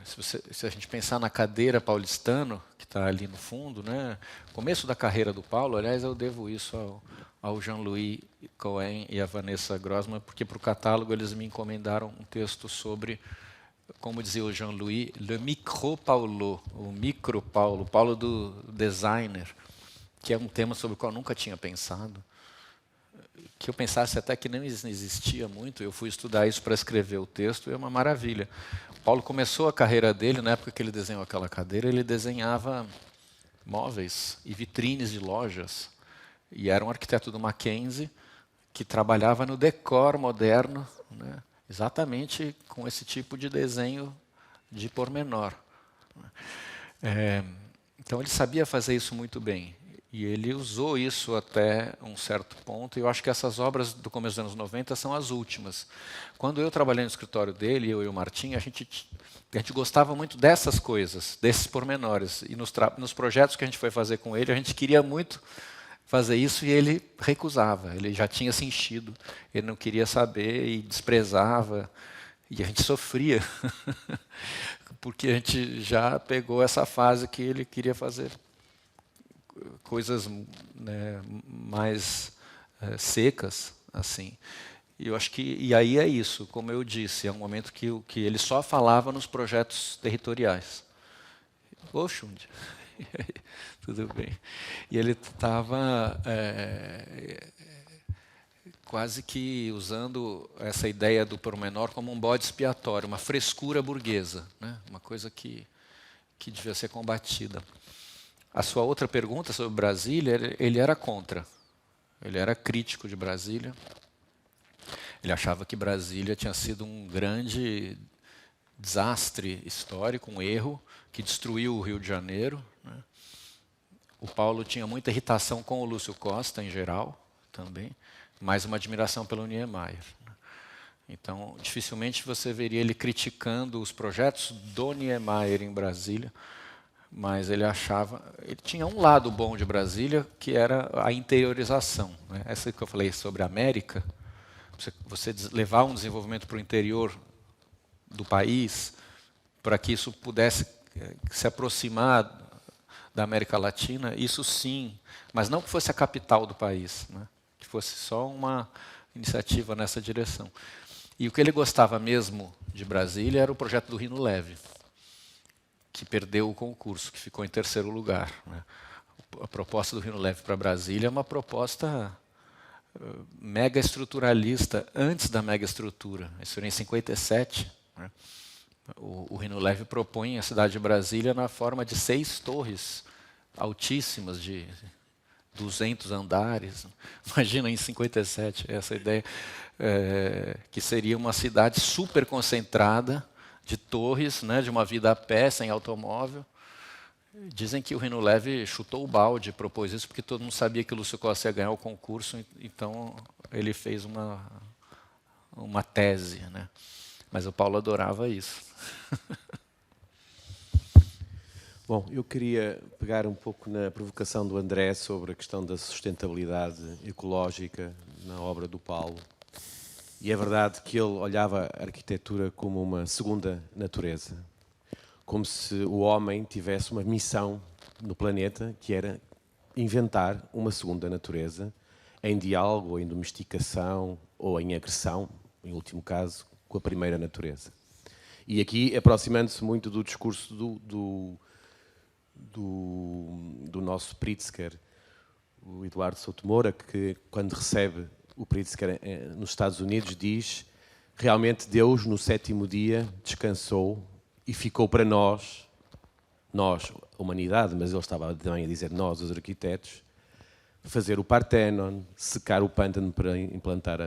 se a gente pensar na cadeira paulistano, que está ali no fundo, né, começo da carreira do Paulo, aliás, eu devo isso ao Jean-Louis Cohen e à Vanessa Grossman, porque para o catálogo eles me encomendaram um texto sobre, como dizia o Jean-Louis, le micro-Paulo, o micro-Paulo, Paulo do designer, que é um tema sobre o qual eu nunca tinha pensado, que eu pensasse até que não existia muito. Eu fui estudar isso para escrever o texto e é uma maravilha. O Paulo começou a carreira dele, na época que ele desenhou aquela cadeira, ele desenhava móveis e vitrines de lojas. E era um arquiteto do Mackenzie que trabalhava no decor moderno, né, exatamente com esse tipo de desenho de pormenor. Então ele sabia fazer isso muito bem. E ele usou isso até um certo ponto, e eu acho que essas obras do começo dos anos 90 são as últimas. Quando eu trabalhei no escritório dele, eu e o Martim, a gente gostava muito dessas coisas, desses pormenores. E nos projetos que a gente foi fazer com ele, a gente queria muito fazer isso e ele recusava. Ele já tinha se enchido, ele não queria saber e desprezava. E a gente sofria, porque a gente já pegou essa fase que ele queria fazer coisas, né, mais secas, assim. E eu acho que aí é isso, como eu disse, é um momento que ele só falava nos projetos territoriais. Ô, Xund, tudo bem. E ele estava quase que usando essa ideia do pormenor como um bode expiatório, uma frescura burguesa, né? Uma coisa que devia ser combatida. A sua outra pergunta sobre Brasília, ele era contra. Ele era crítico de Brasília. Ele achava que Brasília tinha sido um grande desastre histórico, um erro, que destruiu o Rio de Janeiro, né? O Paulo tinha muita irritação com o Lúcio Costa, em geral, também, mas uma admiração pelo Niemeyer. Então, dificilmente você veria ele criticando os projetos do Niemeyer em Brasília, mas ele tinha um lado bom de Brasília, que era a interiorização, né? Essa que eu falei sobre a América, você levar um desenvolvimento para o interior do país, para que isso pudesse se aproximar da América Latina, isso sim, mas não que fosse a capital do país, né? Que fosse só uma iniciativa nessa direção. E o que ele gostava mesmo de Brasília era o projeto do Rino Leve, que perdeu o concurso, que ficou em terceiro lugar, né? A proposta do Rino Leve para Brasília é uma proposta mega estruturalista, antes da mega estrutura. Isso foi em 57. Né? O Rino Leve propõe a cidade de Brasília na forma de 6 torres altíssimas, de 200 andares. Imagina em 57 essa ideia, que seria uma cidade super concentrada, de torres, né, de uma vida a pé, sem automóvel. Dizem que o Rino Leve chutou o balde, propôs isso, porque todo mundo sabia que o Lúcio Costa ia ganhar o concurso, então ele fez uma tese, né? Mas o Paulo adorava isso. Bom, eu queria pegar um pouco na provocação do André sobre a questão da sustentabilidade ecológica na obra do Paulo. E é verdade que ele olhava a arquitetura como uma segunda natureza, como se o homem tivesse uma missão no planeta, que era inventar uma segunda natureza, em diálogo, ou em domesticação, ou em agressão, em último caso, com a primeira natureza. E aqui, aproximando-se muito do discurso do nosso Pritzker, o Eduardo Souto Moura, que quando recebe o Pritzker nos Estados Unidos diz: realmente Deus no 7º dia descansou e ficou para nós, a humanidade, mas ele estava também a dizer nós, os arquitetos, fazer o Parthenon, secar o pântano para implantar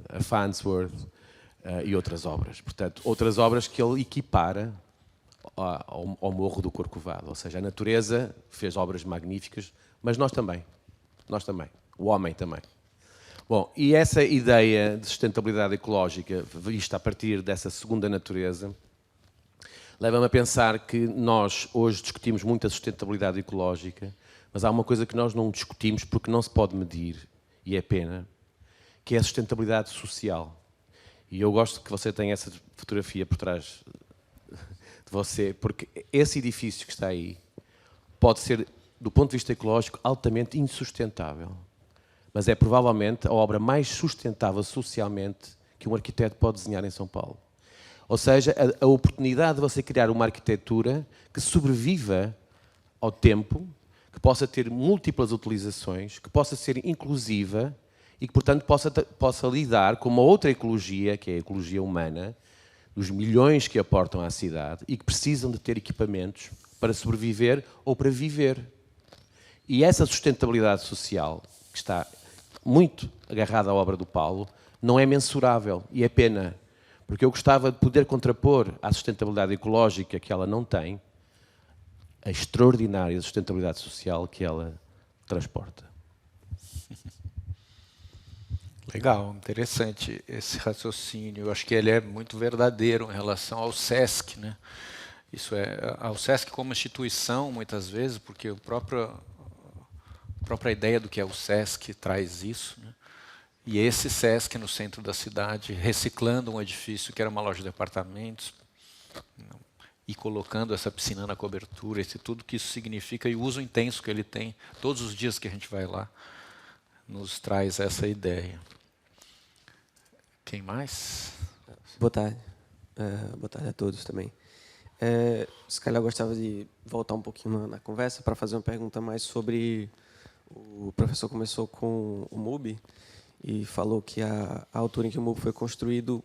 a Farnsworth e outras obras. Portanto, outras obras que ele equipara ao Morro do Corcovado. Ou seja, a natureza fez obras magníficas, mas nós também, o homem também. Bom, e essa ideia de sustentabilidade ecológica, vista a partir dessa segunda natureza, leva-me a pensar que nós hoje discutimos muito a sustentabilidade ecológica, mas há uma coisa que nós não discutimos porque não se pode medir, e é pena, que é a sustentabilidade social. E eu gosto que você tenha essa fotografia por trás de você, porque esse edifício que está aí pode ser, do ponto de vista ecológico, altamente insustentável. Mas é provavelmente a obra mais sustentável socialmente que um arquiteto pode desenhar em São Paulo. Ou seja, a oportunidade de você criar uma arquitetura que sobreviva ao tempo, que possa ter múltiplas utilizações, que possa ser inclusiva e que, portanto, possa lidar com uma outra ecologia, que é a ecologia humana, dos milhões que aportam à cidade e que precisam de ter equipamentos para sobreviver ou para viver. E essa sustentabilidade social, que está muito agarrada à obra do Paulo, não é mensurável, e é pena, porque eu gostava de poder contrapor à sustentabilidade ecológica que ela não tem, a extraordinária sustentabilidade social que ela transporta. Legal, interessante esse raciocínio. Eu acho que ele é muito verdadeiro em relação ao SESC, né? Isso é, ao SESC como instituição, muitas vezes, porque a própria ideia do que é o SESC traz isso, né? E esse SESC no centro da cidade, reciclando um edifício que era uma loja de departamentos, e colocando essa piscina na cobertura, esse tudo que isso significa, e o uso intenso que ele tem, todos os dias que a gente vai lá, nos traz essa ideia. Quem mais? Boa tarde. Boa tarde a todos também. Se calhar eu gostava de voltar um pouquinho na conversa para fazer uma pergunta mais sobre... O professor começou com o MUBI e falou que a altura em que o MUBI foi construído,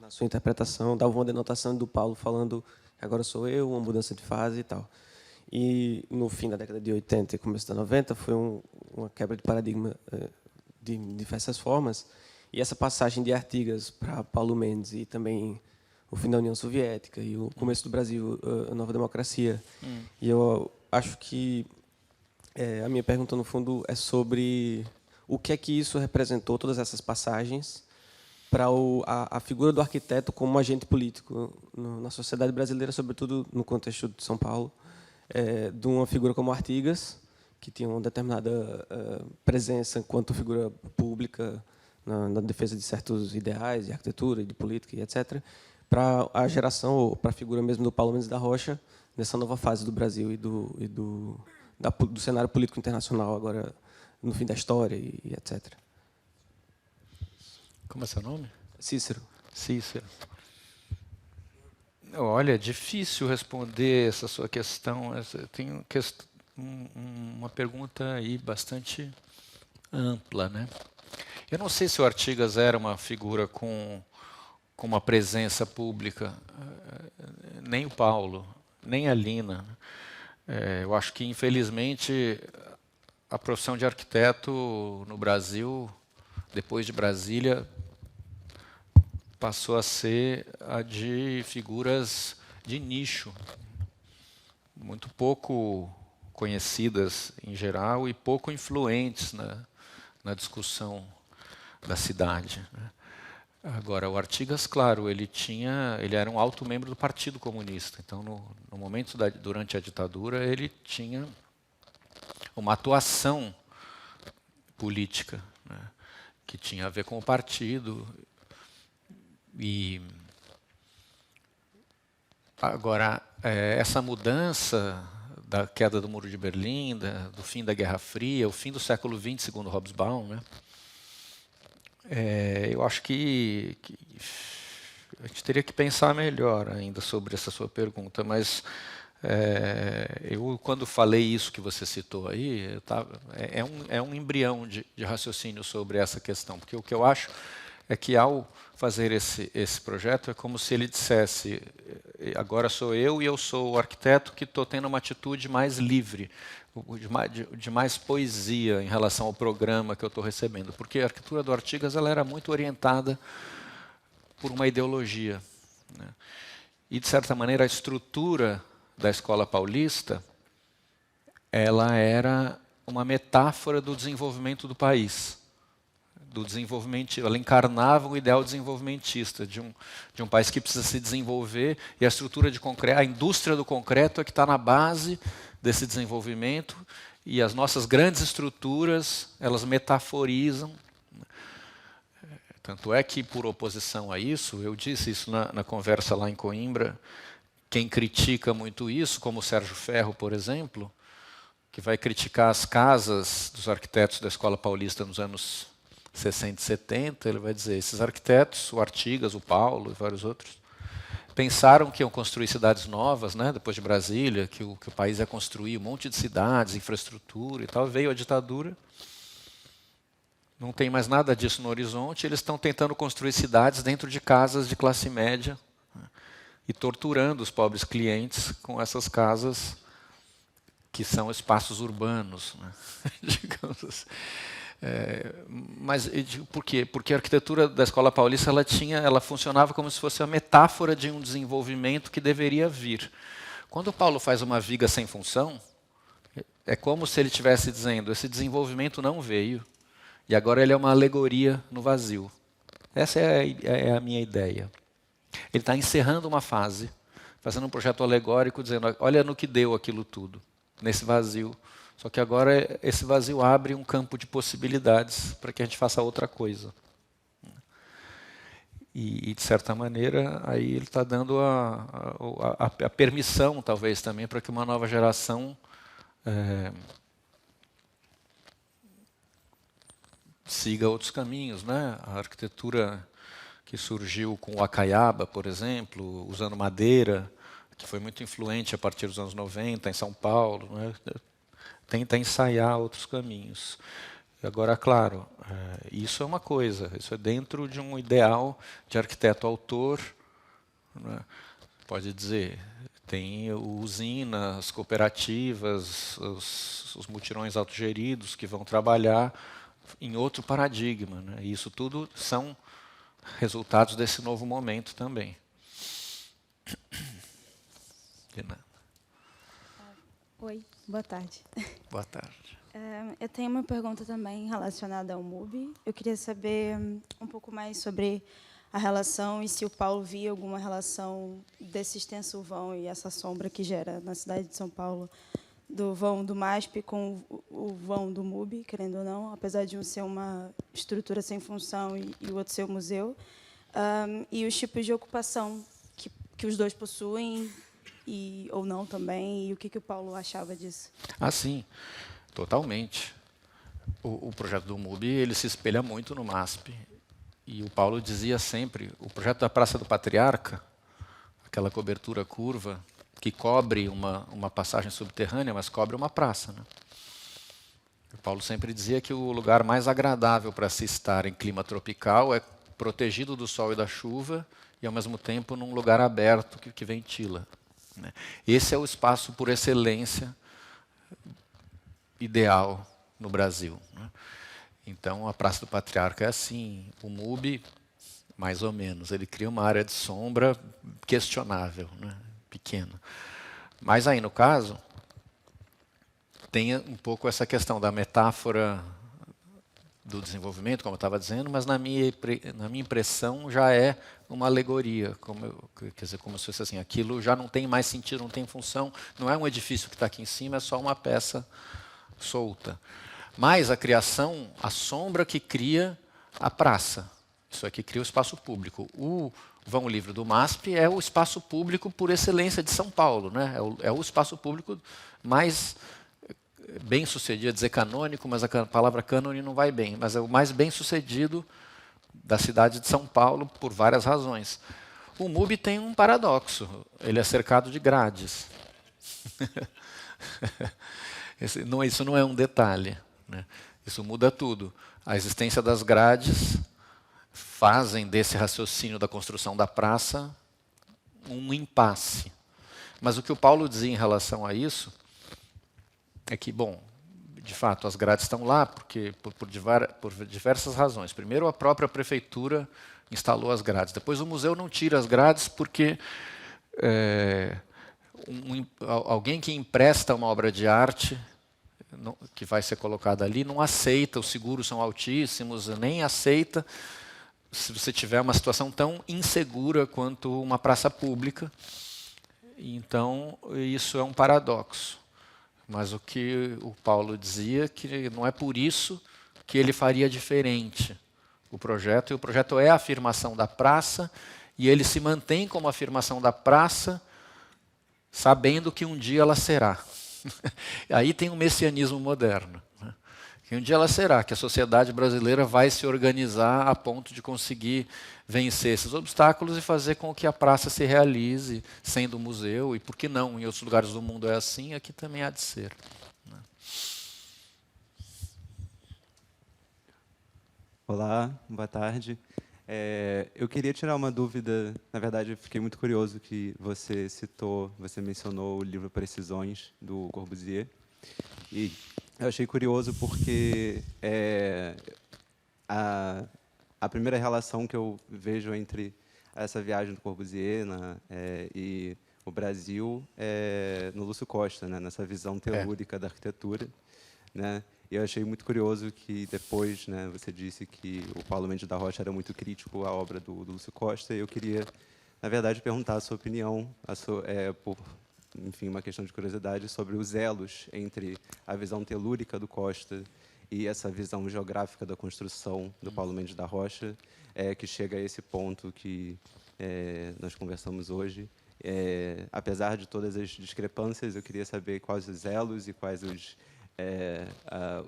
na sua interpretação, dava uma denotação do Paulo falando que agora sou eu, uma mudança de fase e tal. E no fim da década de 80 e começo da 90 foi uma quebra de paradigma de diversas formas. E essa passagem de Artigas para Paulo Mendes e também o fim da União Soviética e o começo do Brasil, a nova democracia. E eu acho que a minha pergunta, no fundo, é sobre o que é que isso representou, todas essas passagens, para a figura do arquiteto como agente político na sociedade brasileira, sobretudo no contexto de São Paulo, de uma figura como Artigas, que tinha uma determinada presença enquanto figura pública na defesa de certos ideais de arquitetura, de política e etc., para a geração, ou para a figura mesmo do Paulo Mendes da Rocha, nessa nova fase do Brasil e do cenário político internacional, agora no fim da história e etc. Como é seu nome? Cícero. Cícero. Olha, é difícil responder essa sua questão. Eu tenho uma pergunta aí bastante ampla, né? Eu não sei se o Artigas era uma figura com uma presença pública, nem o Paulo, nem a Lina. Eu acho que, infelizmente, a profissão de arquiteto no Brasil, depois de Brasília, passou a ser a de figuras de nicho, muito pouco conhecidas em geral e pouco influentes na discussão da cidade. Agora, o Artigas, claro, ele era um alto membro do Partido Comunista. Então, no momento durante a ditadura, ele tinha uma atuação política, né, que tinha a ver com o partido. E agora, essa mudança da queda do Muro de Berlim, do fim da Guerra Fria, o fim do século XX, segundo Hobsbawm, né? Eu acho que a gente teria que pensar melhor ainda sobre essa sua pergunta, mas eu, quando falei isso que você citou aí, é um embrião de raciocínio sobre essa questão, porque o que eu acho é que, ao fazer esse projeto, é como se ele dissesse: agora sou eu e eu sou o arquiteto que estou tendo uma atitude mais livre, de mais poesia em relação ao programa que eu estou recebendo. Porque a arquitetura do Artigas ela era muito orientada por uma ideologia, né? E, de certa maneira, a estrutura da Escola Paulista ela era uma metáfora do desenvolvimento do país. Ela encarnava o ideal desenvolvimentista de um país que precisa se desenvolver, e a estrutura de concreto, a indústria do concreto é que está na base desse desenvolvimento, e as nossas grandes estruturas, elas metaforizam. Tanto é que, por oposição a isso, eu disse isso na conversa lá em Coimbra, quem critica muito isso, como o Sérgio Ferro, por exemplo, que vai criticar as casas dos arquitetos da Escola Paulista nos anos 60 e 70, ele vai dizer, esses arquitetos, o Artigas, o Paulo e vários outros, pensaram que iam construir cidades novas, né, depois de Brasília, que o país ia construir um monte de cidades, infraestrutura e tal. Veio a ditadura, não tem mais nada disso no horizonte, eles estão tentando construir cidades dentro de casas de classe média, né, e torturando os pobres clientes com essas casas que são espaços urbanos, né, digamos assim. Mas por quê? Porque a arquitetura da Escola Paulista ela funcionava como se fosse a metáfora de um desenvolvimento que deveria vir. Quando o Paulo faz uma viga sem função, é como se ele estivesse dizendo, esse desenvolvimento não veio, e agora ele é uma alegoria no vazio. Essa é a minha ideia. Ele está encerrando uma fase, fazendo um projeto alegórico, dizendo, olha no que deu aquilo tudo, nesse vazio. Só que agora esse vazio abre um campo de possibilidades para que a gente faça outra coisa. E de certa maneira, aí ele está dando a permissão, talvez, também, para que uma nova geração siga outros caminhos, né? A arquitetura que surgiu com o Acaiaba, por exemplo, usando madeira, que foi muito influente a partir dos anos 90 em São Paulo, né? Tenta ensaiar outros caminhos. Agora, claro, isso é uma coisa, isso é dentro de um ideal de arquiteto-autor, né? Pode dizer, tem usinas, cooperativas, os mutirões autogeridos que vão trabalhar em outro paradigma, né? E isso tudo são resultados desse novo momento também. De nada. Oi, boa tarde. Boa tarde. Eu tenho uma pergunta também relacionada ao MUBI. Eu queria saber um pouco mais sobre a relação e se o Paulo via alguma relação desse extenso vão e essa sombra que gera na cidade de São Paulo, do vão do MASP com o vão do MUBI, querendo ou não, apesar de um ser uma estrutura sem função e o outro ser o museu, e os tipos de ocupação que os dois possuem, ou não também, e o que o Paulo achava disso? Ah, sim, totalmente. O projeto do MUBI ele se espelha muito no MASP. E o Paulo dizia sempre, o projeto da Praça do Patriarca, aquela cobertura curva, que cobre uma passagem subterrânea, mas cobre uma praça, né? O Paulo sempre dizia que o lugar mais agradável para se estar em clima tropical é protegido do sol e da chuva, e ao mesmo tempo num lugar aberto que ventila. Esse é o espaço por excelência ideal no Brasil. Então, a Praça do Patriarca é assim, o MUBI, mais ou menos, ele cria uma área de sombra questionável, né? Pequena. Mas aí, no caso, tem um pouco essa questão da metáfora do desenvolvimento, como eu estava dizendo, mas na minha impressão já é uma alegoria, quer dizer, como se fosse assim, aquilo já não tem mais sentido, não tem função, não é um edifício que está aqui em cima, é só uma peça solta. Mas a criação, a sombra que cria a praça, isso aqui cria o espaço público. O vão livre do MASP é o espaço público por excelência de São Paulo, né? É o espaço público mais bem sucedido, dizer canônico, mas a palavra cânone não vai bem, mas é o mais bem sucedido da cidade de São Paulo por várias razões. O MUBI tem um paradoxo, ele é cercado de grades. Isso não é um detalhe, né? Isso muda tudo. A existência das grades fazem desse raciocínio da construção da praça um impasse. Mas o que o Paulo dizia em relação a isso é que, bom, de fato, as grades estão lá porque por diversas razões. Primeiro, a própria prefeitura instalou as grades. Depois, o museu não tira as grades porque alguém que empresta uma obra de arte que vai ser colocada ali não aceita, os seguros são altíssimos, nem aceita se você tiver uma situação tão insegura quanto uma praça pública. Então, isso é um paradoxo. Mas o que o Paulo dizia que não é por isso que ele faria diferente o projeto, e o projeto é a afirmação da praça, e ele se mantém como afirmação da praça, sabendo que um dia ela será. Aí tem um messianismo moderno. Né? Que um dia ela será, que a sociedade brasileira vai se organizar a ponto de conseguir vencer esses obstáculos e fazer com que a praça se realize, sendo museu, e por que não? Em outros lugares do mundo é assim, aqui também há de ser. Né? Olá, boa tarde. Eu queria tirar uma dúvida, na verdade eu fiquei muito curioso que você mencionou o livro Precisões, do Corbusier, e eu achei curioso porque a primeira relação que eu vejo entre essa viagem do Corbusier e o Brasil é no Lúcio Costa, né, nessa visão telúrica da arquitetura, né? E eu achei muito curioso que depois, né, você disse que o Paulo Mendes da Rocha era muito crítico à obra do Lúcio Costa, e eu queria, na verdade, perguntar a sua opinião, enfim, uma questão de curiosidade, sobre os elos entre a visão telúrica do Costa e essa visão geográfica da construção do Paulo Mendes da Rocha, que chega a esse ponto que nós conversamos hoje. Apesar de todas as discrepâncias, eu queria saber quais os elos e quais os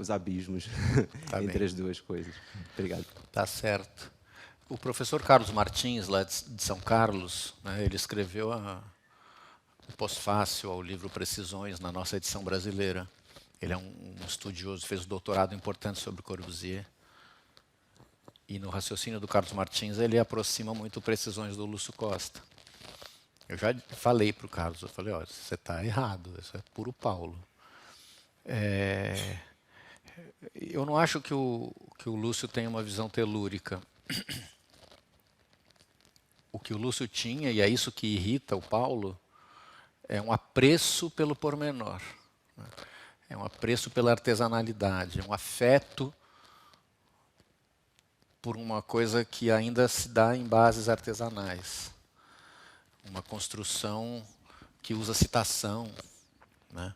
abismos entre as duas coisas. Obrigado. Tá certo. O professor Carlos Martins, lá de São Carlos, né, ele escreveu o pós-fácil ao livro Precisões, na nossa edição brasileira. Ele é um estudioso, fez um doutorado importante sobre Corbusier. E no raciocínio do Carlos Martins, ele aproxima muito Precisões do Lúcio Costa. Eu já falei para o Carlos, eu falei, olha, você está errado, isso é puro Paulo. Eu não acho que o Lúcio tenha uma visão telúrica. O que o Lúcio tinha, e é isso que irrita o Paulo, é um apreço pelo pormenor. É um apreço pela artesanalidade, é um afeto por uma coisa que ainda se dá em bases artesanais. Uma construção que usa citação, né?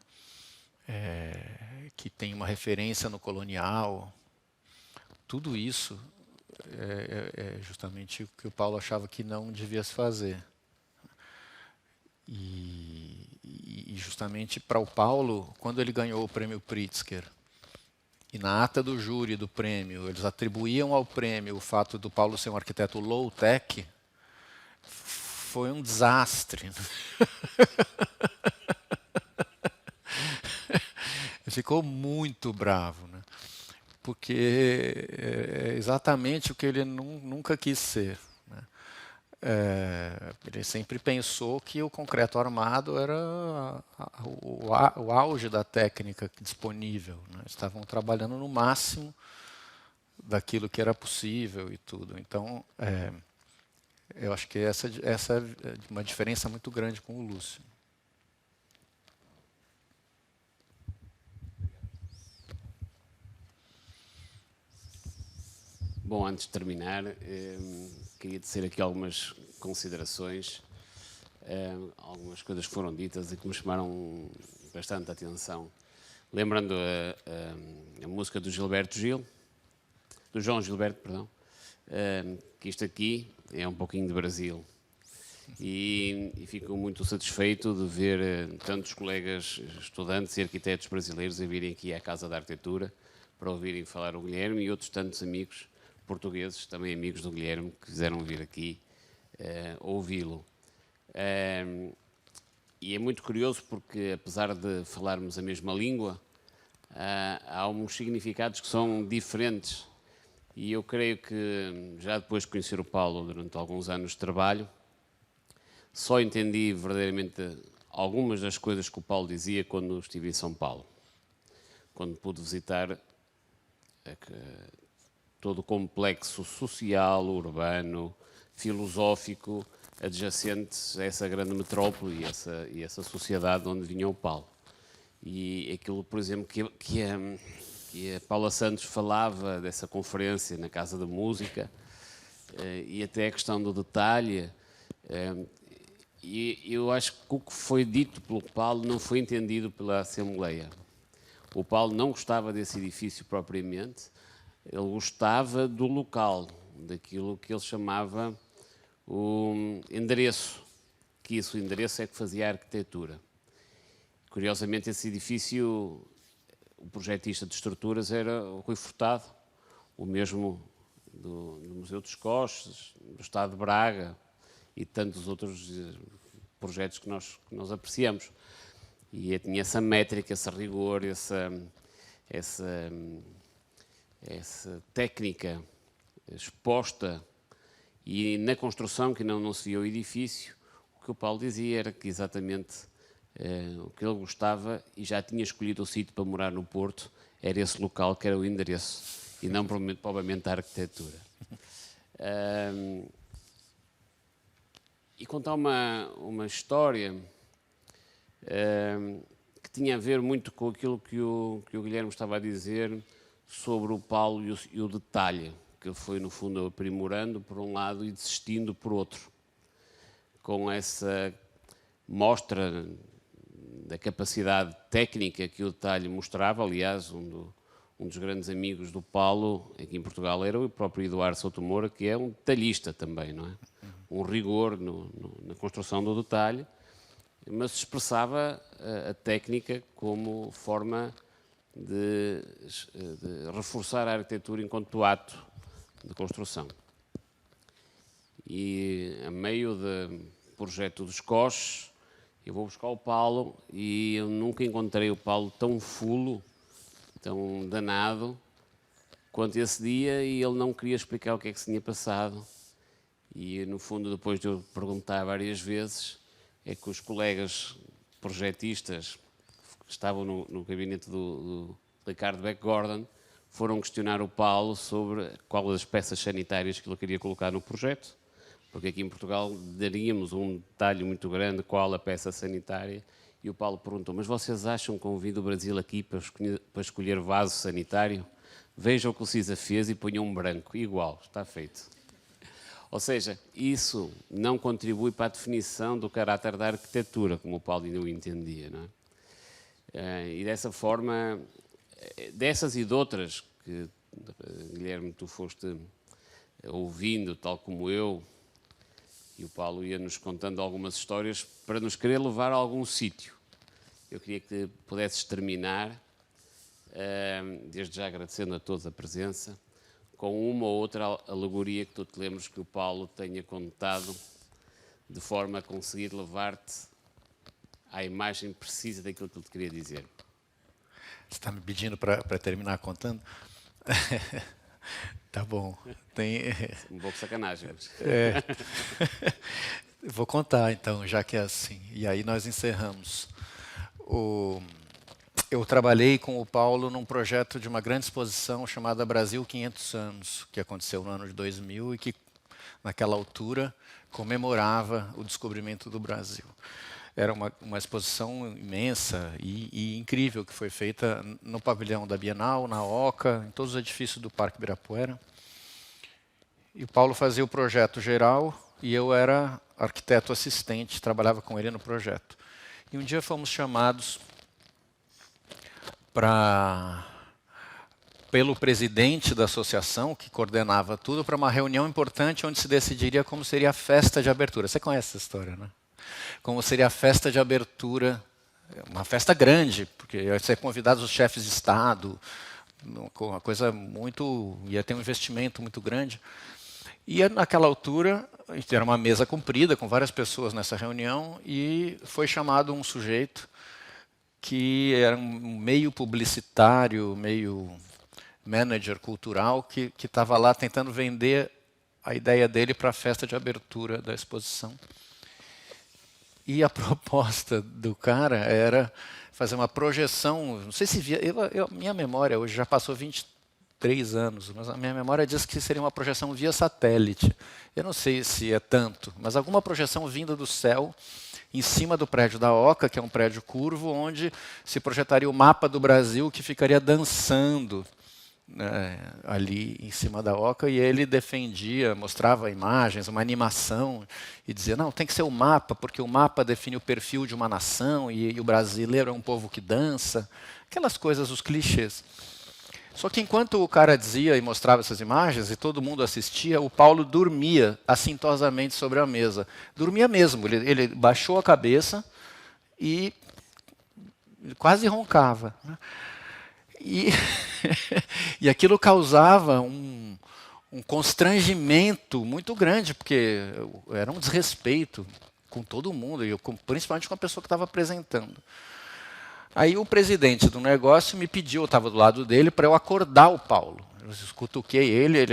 Que tem uma referência no colonial. Tudo isso é justamente o que o Paulo achava que não devia se fazer. E justamente para o Paulo, quando ele ganhou o prêmio Pritzker, e na ata do júri do prêmio, eles atribuíam ao prêmio o fato do Paulo ser um arquiteto low-tech, foi um desastre. Ele ficou muito bravo, né? Porque é exatamente o que ele nunca quis ser. Né? Ele sempre pensou que o concreto armado era o auge da técnica disponível. Né? Estavam trabalhando no máximo daquilo que era possível e tudo. Então, eu acho que essa é uma diferença muito grande com o Lúcio. Bom, antes de terminar, queria dizer aqui algumas considerações. Algumas coisas foram ditas e que me chamaram bastante atenção. Lembrando a música do João Gilberto, perdão, que isto aqui é um pouquinho de Brasil. E fico muito satisfeito de ver tantos colegas estudantes e arquitetos brasileiros a virem aqui à Casa da Arquitetura para ouvirem falar o Guilherme e outros tantos amigos portugueses, também amigos do Guilherme, que quiseram vir aqui ouvi-lo. E é muito curioso porque, apesar de falarmos a mesma língua, há uns significados que são diferentes. E eu creio que, já depois de conhecer o Paulo durante alguns anos de trabalho, só entendi verdadeiramente algumas das coisas que o Paulo dizia quando estive em São Paulo. Quando pude visitar todo o complexo social, urbano, filosófico, adjacente a essa grande metrópole e essa sociedade onde vinha o Paulo. E aquilo, por exemplo, que a Paula Santos falava dessa conferência na Casa da Música, e até a questão do detalhe, e eu acho que o que foi dito pelo Paulo não foi entendido pela Assembleia. O Paulo não gostava desse edifício propriamente, ele gostava do local, daquilo que ele chamava o endereço, que isso, o endereço é que fazia a arquitetura. Curiosamente, esse edifício, o projetista de estruturas era o Rui Furtado, o mesmo do Museu dos Coches, do Estado de Braga e tantos outros projetos que nós apreciamos. E tinha essa métrica, esse rigor, essa técnica exposta. E na construção, que não se via o edifício, o que o Paulo dizia era que exatamente o que ele gostava, e já tinha escolhido o sítio para morar no Porto, era esse local que era o endereço, e não provavelmente a arquitetura. E contar uma história que tinha a ver muito com aquilo que o Guilherme estava a dizer sobre o Paulo e o detalhe, que ele foi, no fundo, aprimorando por um lado e desistindo por outro. Com essa mostra da capacidade técnica que o detalhe mostrava, aliás, um dos grandes amigos do Paulo aqui em Portugal era o próprio Eduardo Souto Moura, que é um detalhista também, não é? Um rigor na construção do detalhe, mas expressava a técnica como forma de reforçar a arquitetura enquanto ato de construção. E a meio do projeto dos Coches, eu vou buscar o Paulo e eu nunca encontrei o Paulo tão fulo, tão danado, quanto esse dia, e ele não queria explicar o que é que se tinha passado. E, no fundo, depois de eu perguntar várias vezes, é que os colegas projetistas que estavam no gabinete do Ricardo Beck Gordon foram questionar o Paulo sobre qual das peças sanitárias que ele queria colocar no projeto, porque aqui em Portugal daríamos um detalhe muito grande qual a peça sanitária, e o Paulo perguntou: mas vocês acham que convido o Brasil aqui para escolher vaso sanitário? Vejam o que o Cisa fez e ponham um branco, igual, está feito. Ou seja, isso não contribui para a definição do caráter da arquitetura, como o Paulo ainda o entendia, não é? E dessa forma, dessas e de outras que, Guilherme, tu foste ouvindo, tal como eu, e o Paulo ia-nos contando algumas histórias para nos querer levar a algum sítio. Eu queria que pudesses terminar, desde já agradecendo a todos a presença, com uma ou outra alegoria que tu te lembres que o Paulo tenha contado, de forma a conseguir levar-te à imagem precisa daquilo que ele te queria dizer. Você está me pedindo para terminar contando? Tá bom. Um pouco sacanagem. Mas... Vou contar, então, já que é assim. E aí nós encerramos. Eu trabalhei com o Paulo num projeto de uma grande exposição chamada Brasil 500 anos, que aconteceu no ano de 2000 e que, naquela altura, comemorava o descobrimento do Brasil. Era uma exposição imensa e incrível que foi feita no pavilhão da Bienal, na Oca, em todos os edifícios do Parque Ibirapuera. E o Paulo fazia o projeto geral e eu era arquiteto assistente, trabalhava com ele no projeto. E um dia fomos chamados pelo presidente da associação, que coordenava tudo, para uma reunião importante onde se decidiria como seria a festa de abertura. Você conhece essa história, né? Como seria a festa de abertura, uma festa grande, porque ia ser convidados os chefes de Estado, uma coisa muito... ia ter um investimento muito grande. E naquela altura, era uma mesa comprida, com várias pessoas nessa reunião, e foi chamado um sujeito que era um meio publicitário, meio manager cultural, que estava lá tentando vender a ideia dele para a festa de abertura da exposição. E a proposta do cara era fazer uma projeção, não sei se via, minha memória hoje já passou 23 anos, mas a minha memória diz que seria uma projeção via satélite. Eu não sei se é tanto, mas alguma projeção vinda do céu, em cima do prédio da Oca, que é um prédio curvo, onde se projetaria o mapa do Brasil, que ficaria dançando, né, ali em cima da Oca, e ele defendia, mostrava imagens, uma animação, e dizia, não, tem que ser o mapa, porque o mapa define o perfil de uma nação, e o brasileiro é um povo que dança, aquelas coisas, os clichês. Só que enquanto o cara dizia e mostrava essas imagens e todo mundo assistia, o Paulo dormia assintosamente sobre a mesa. Dormia mesmo, ele baixou a cabeça e quase roncava. E aquilo causava um constrangimento muito grande, porque era um desrespeito com todo mundo, e principalmente com a pessoa que estava apresentando. Aí o presidente do negócio me pediu, eu estava do lado dele, para eu acordar o Paulo. Eu cutuquei ele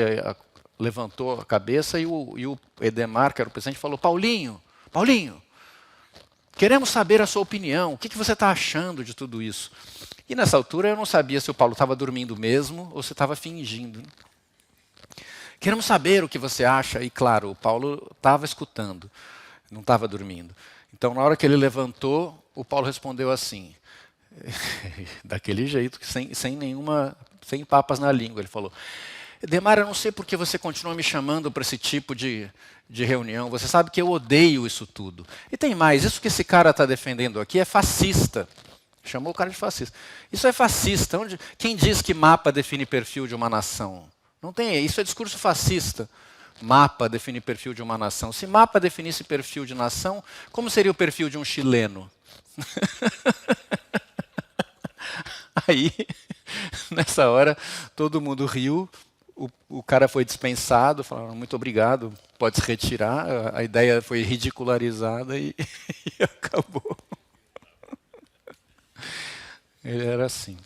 levantou a cabeça e o Edemar, que era o presidente, falou: Paulinho, queremos saber a sua opinião, o que você está achando de tudo isso? E nessa altura eu não sabia se o Paulo estava dormindo mesmo ou se estava fingindo. Queremos saber o que você acha. E claro, o Paulo estava escutando, não estava dormindo. Então, na hora que ele levantou, o Paulo respondeu assim, daquele jeito, sem papas na língua. Ele falou: Edemar, eu não sei por que você continua me chamando para esse tipo de reunião. Você sabe que eu odeio isso tudo. E tem mais, isso que esse cara está defendendo aqui é fascista. Chamou o cara de fascista. Isso é fascista. Quem diz que mapa define perfil de uma nação? Não tem, isso é discurso fascista. Mapa define perfil de uma nação. Se mapa definisse perfil de nação, como seria o perfil de um chileno? Aí, nessa hora, todo mundo riu, o cara foi dispensado, falaram: muito obrigado, pode se retirar. A ideia foi ridicularizada e acabou. Ele era assim.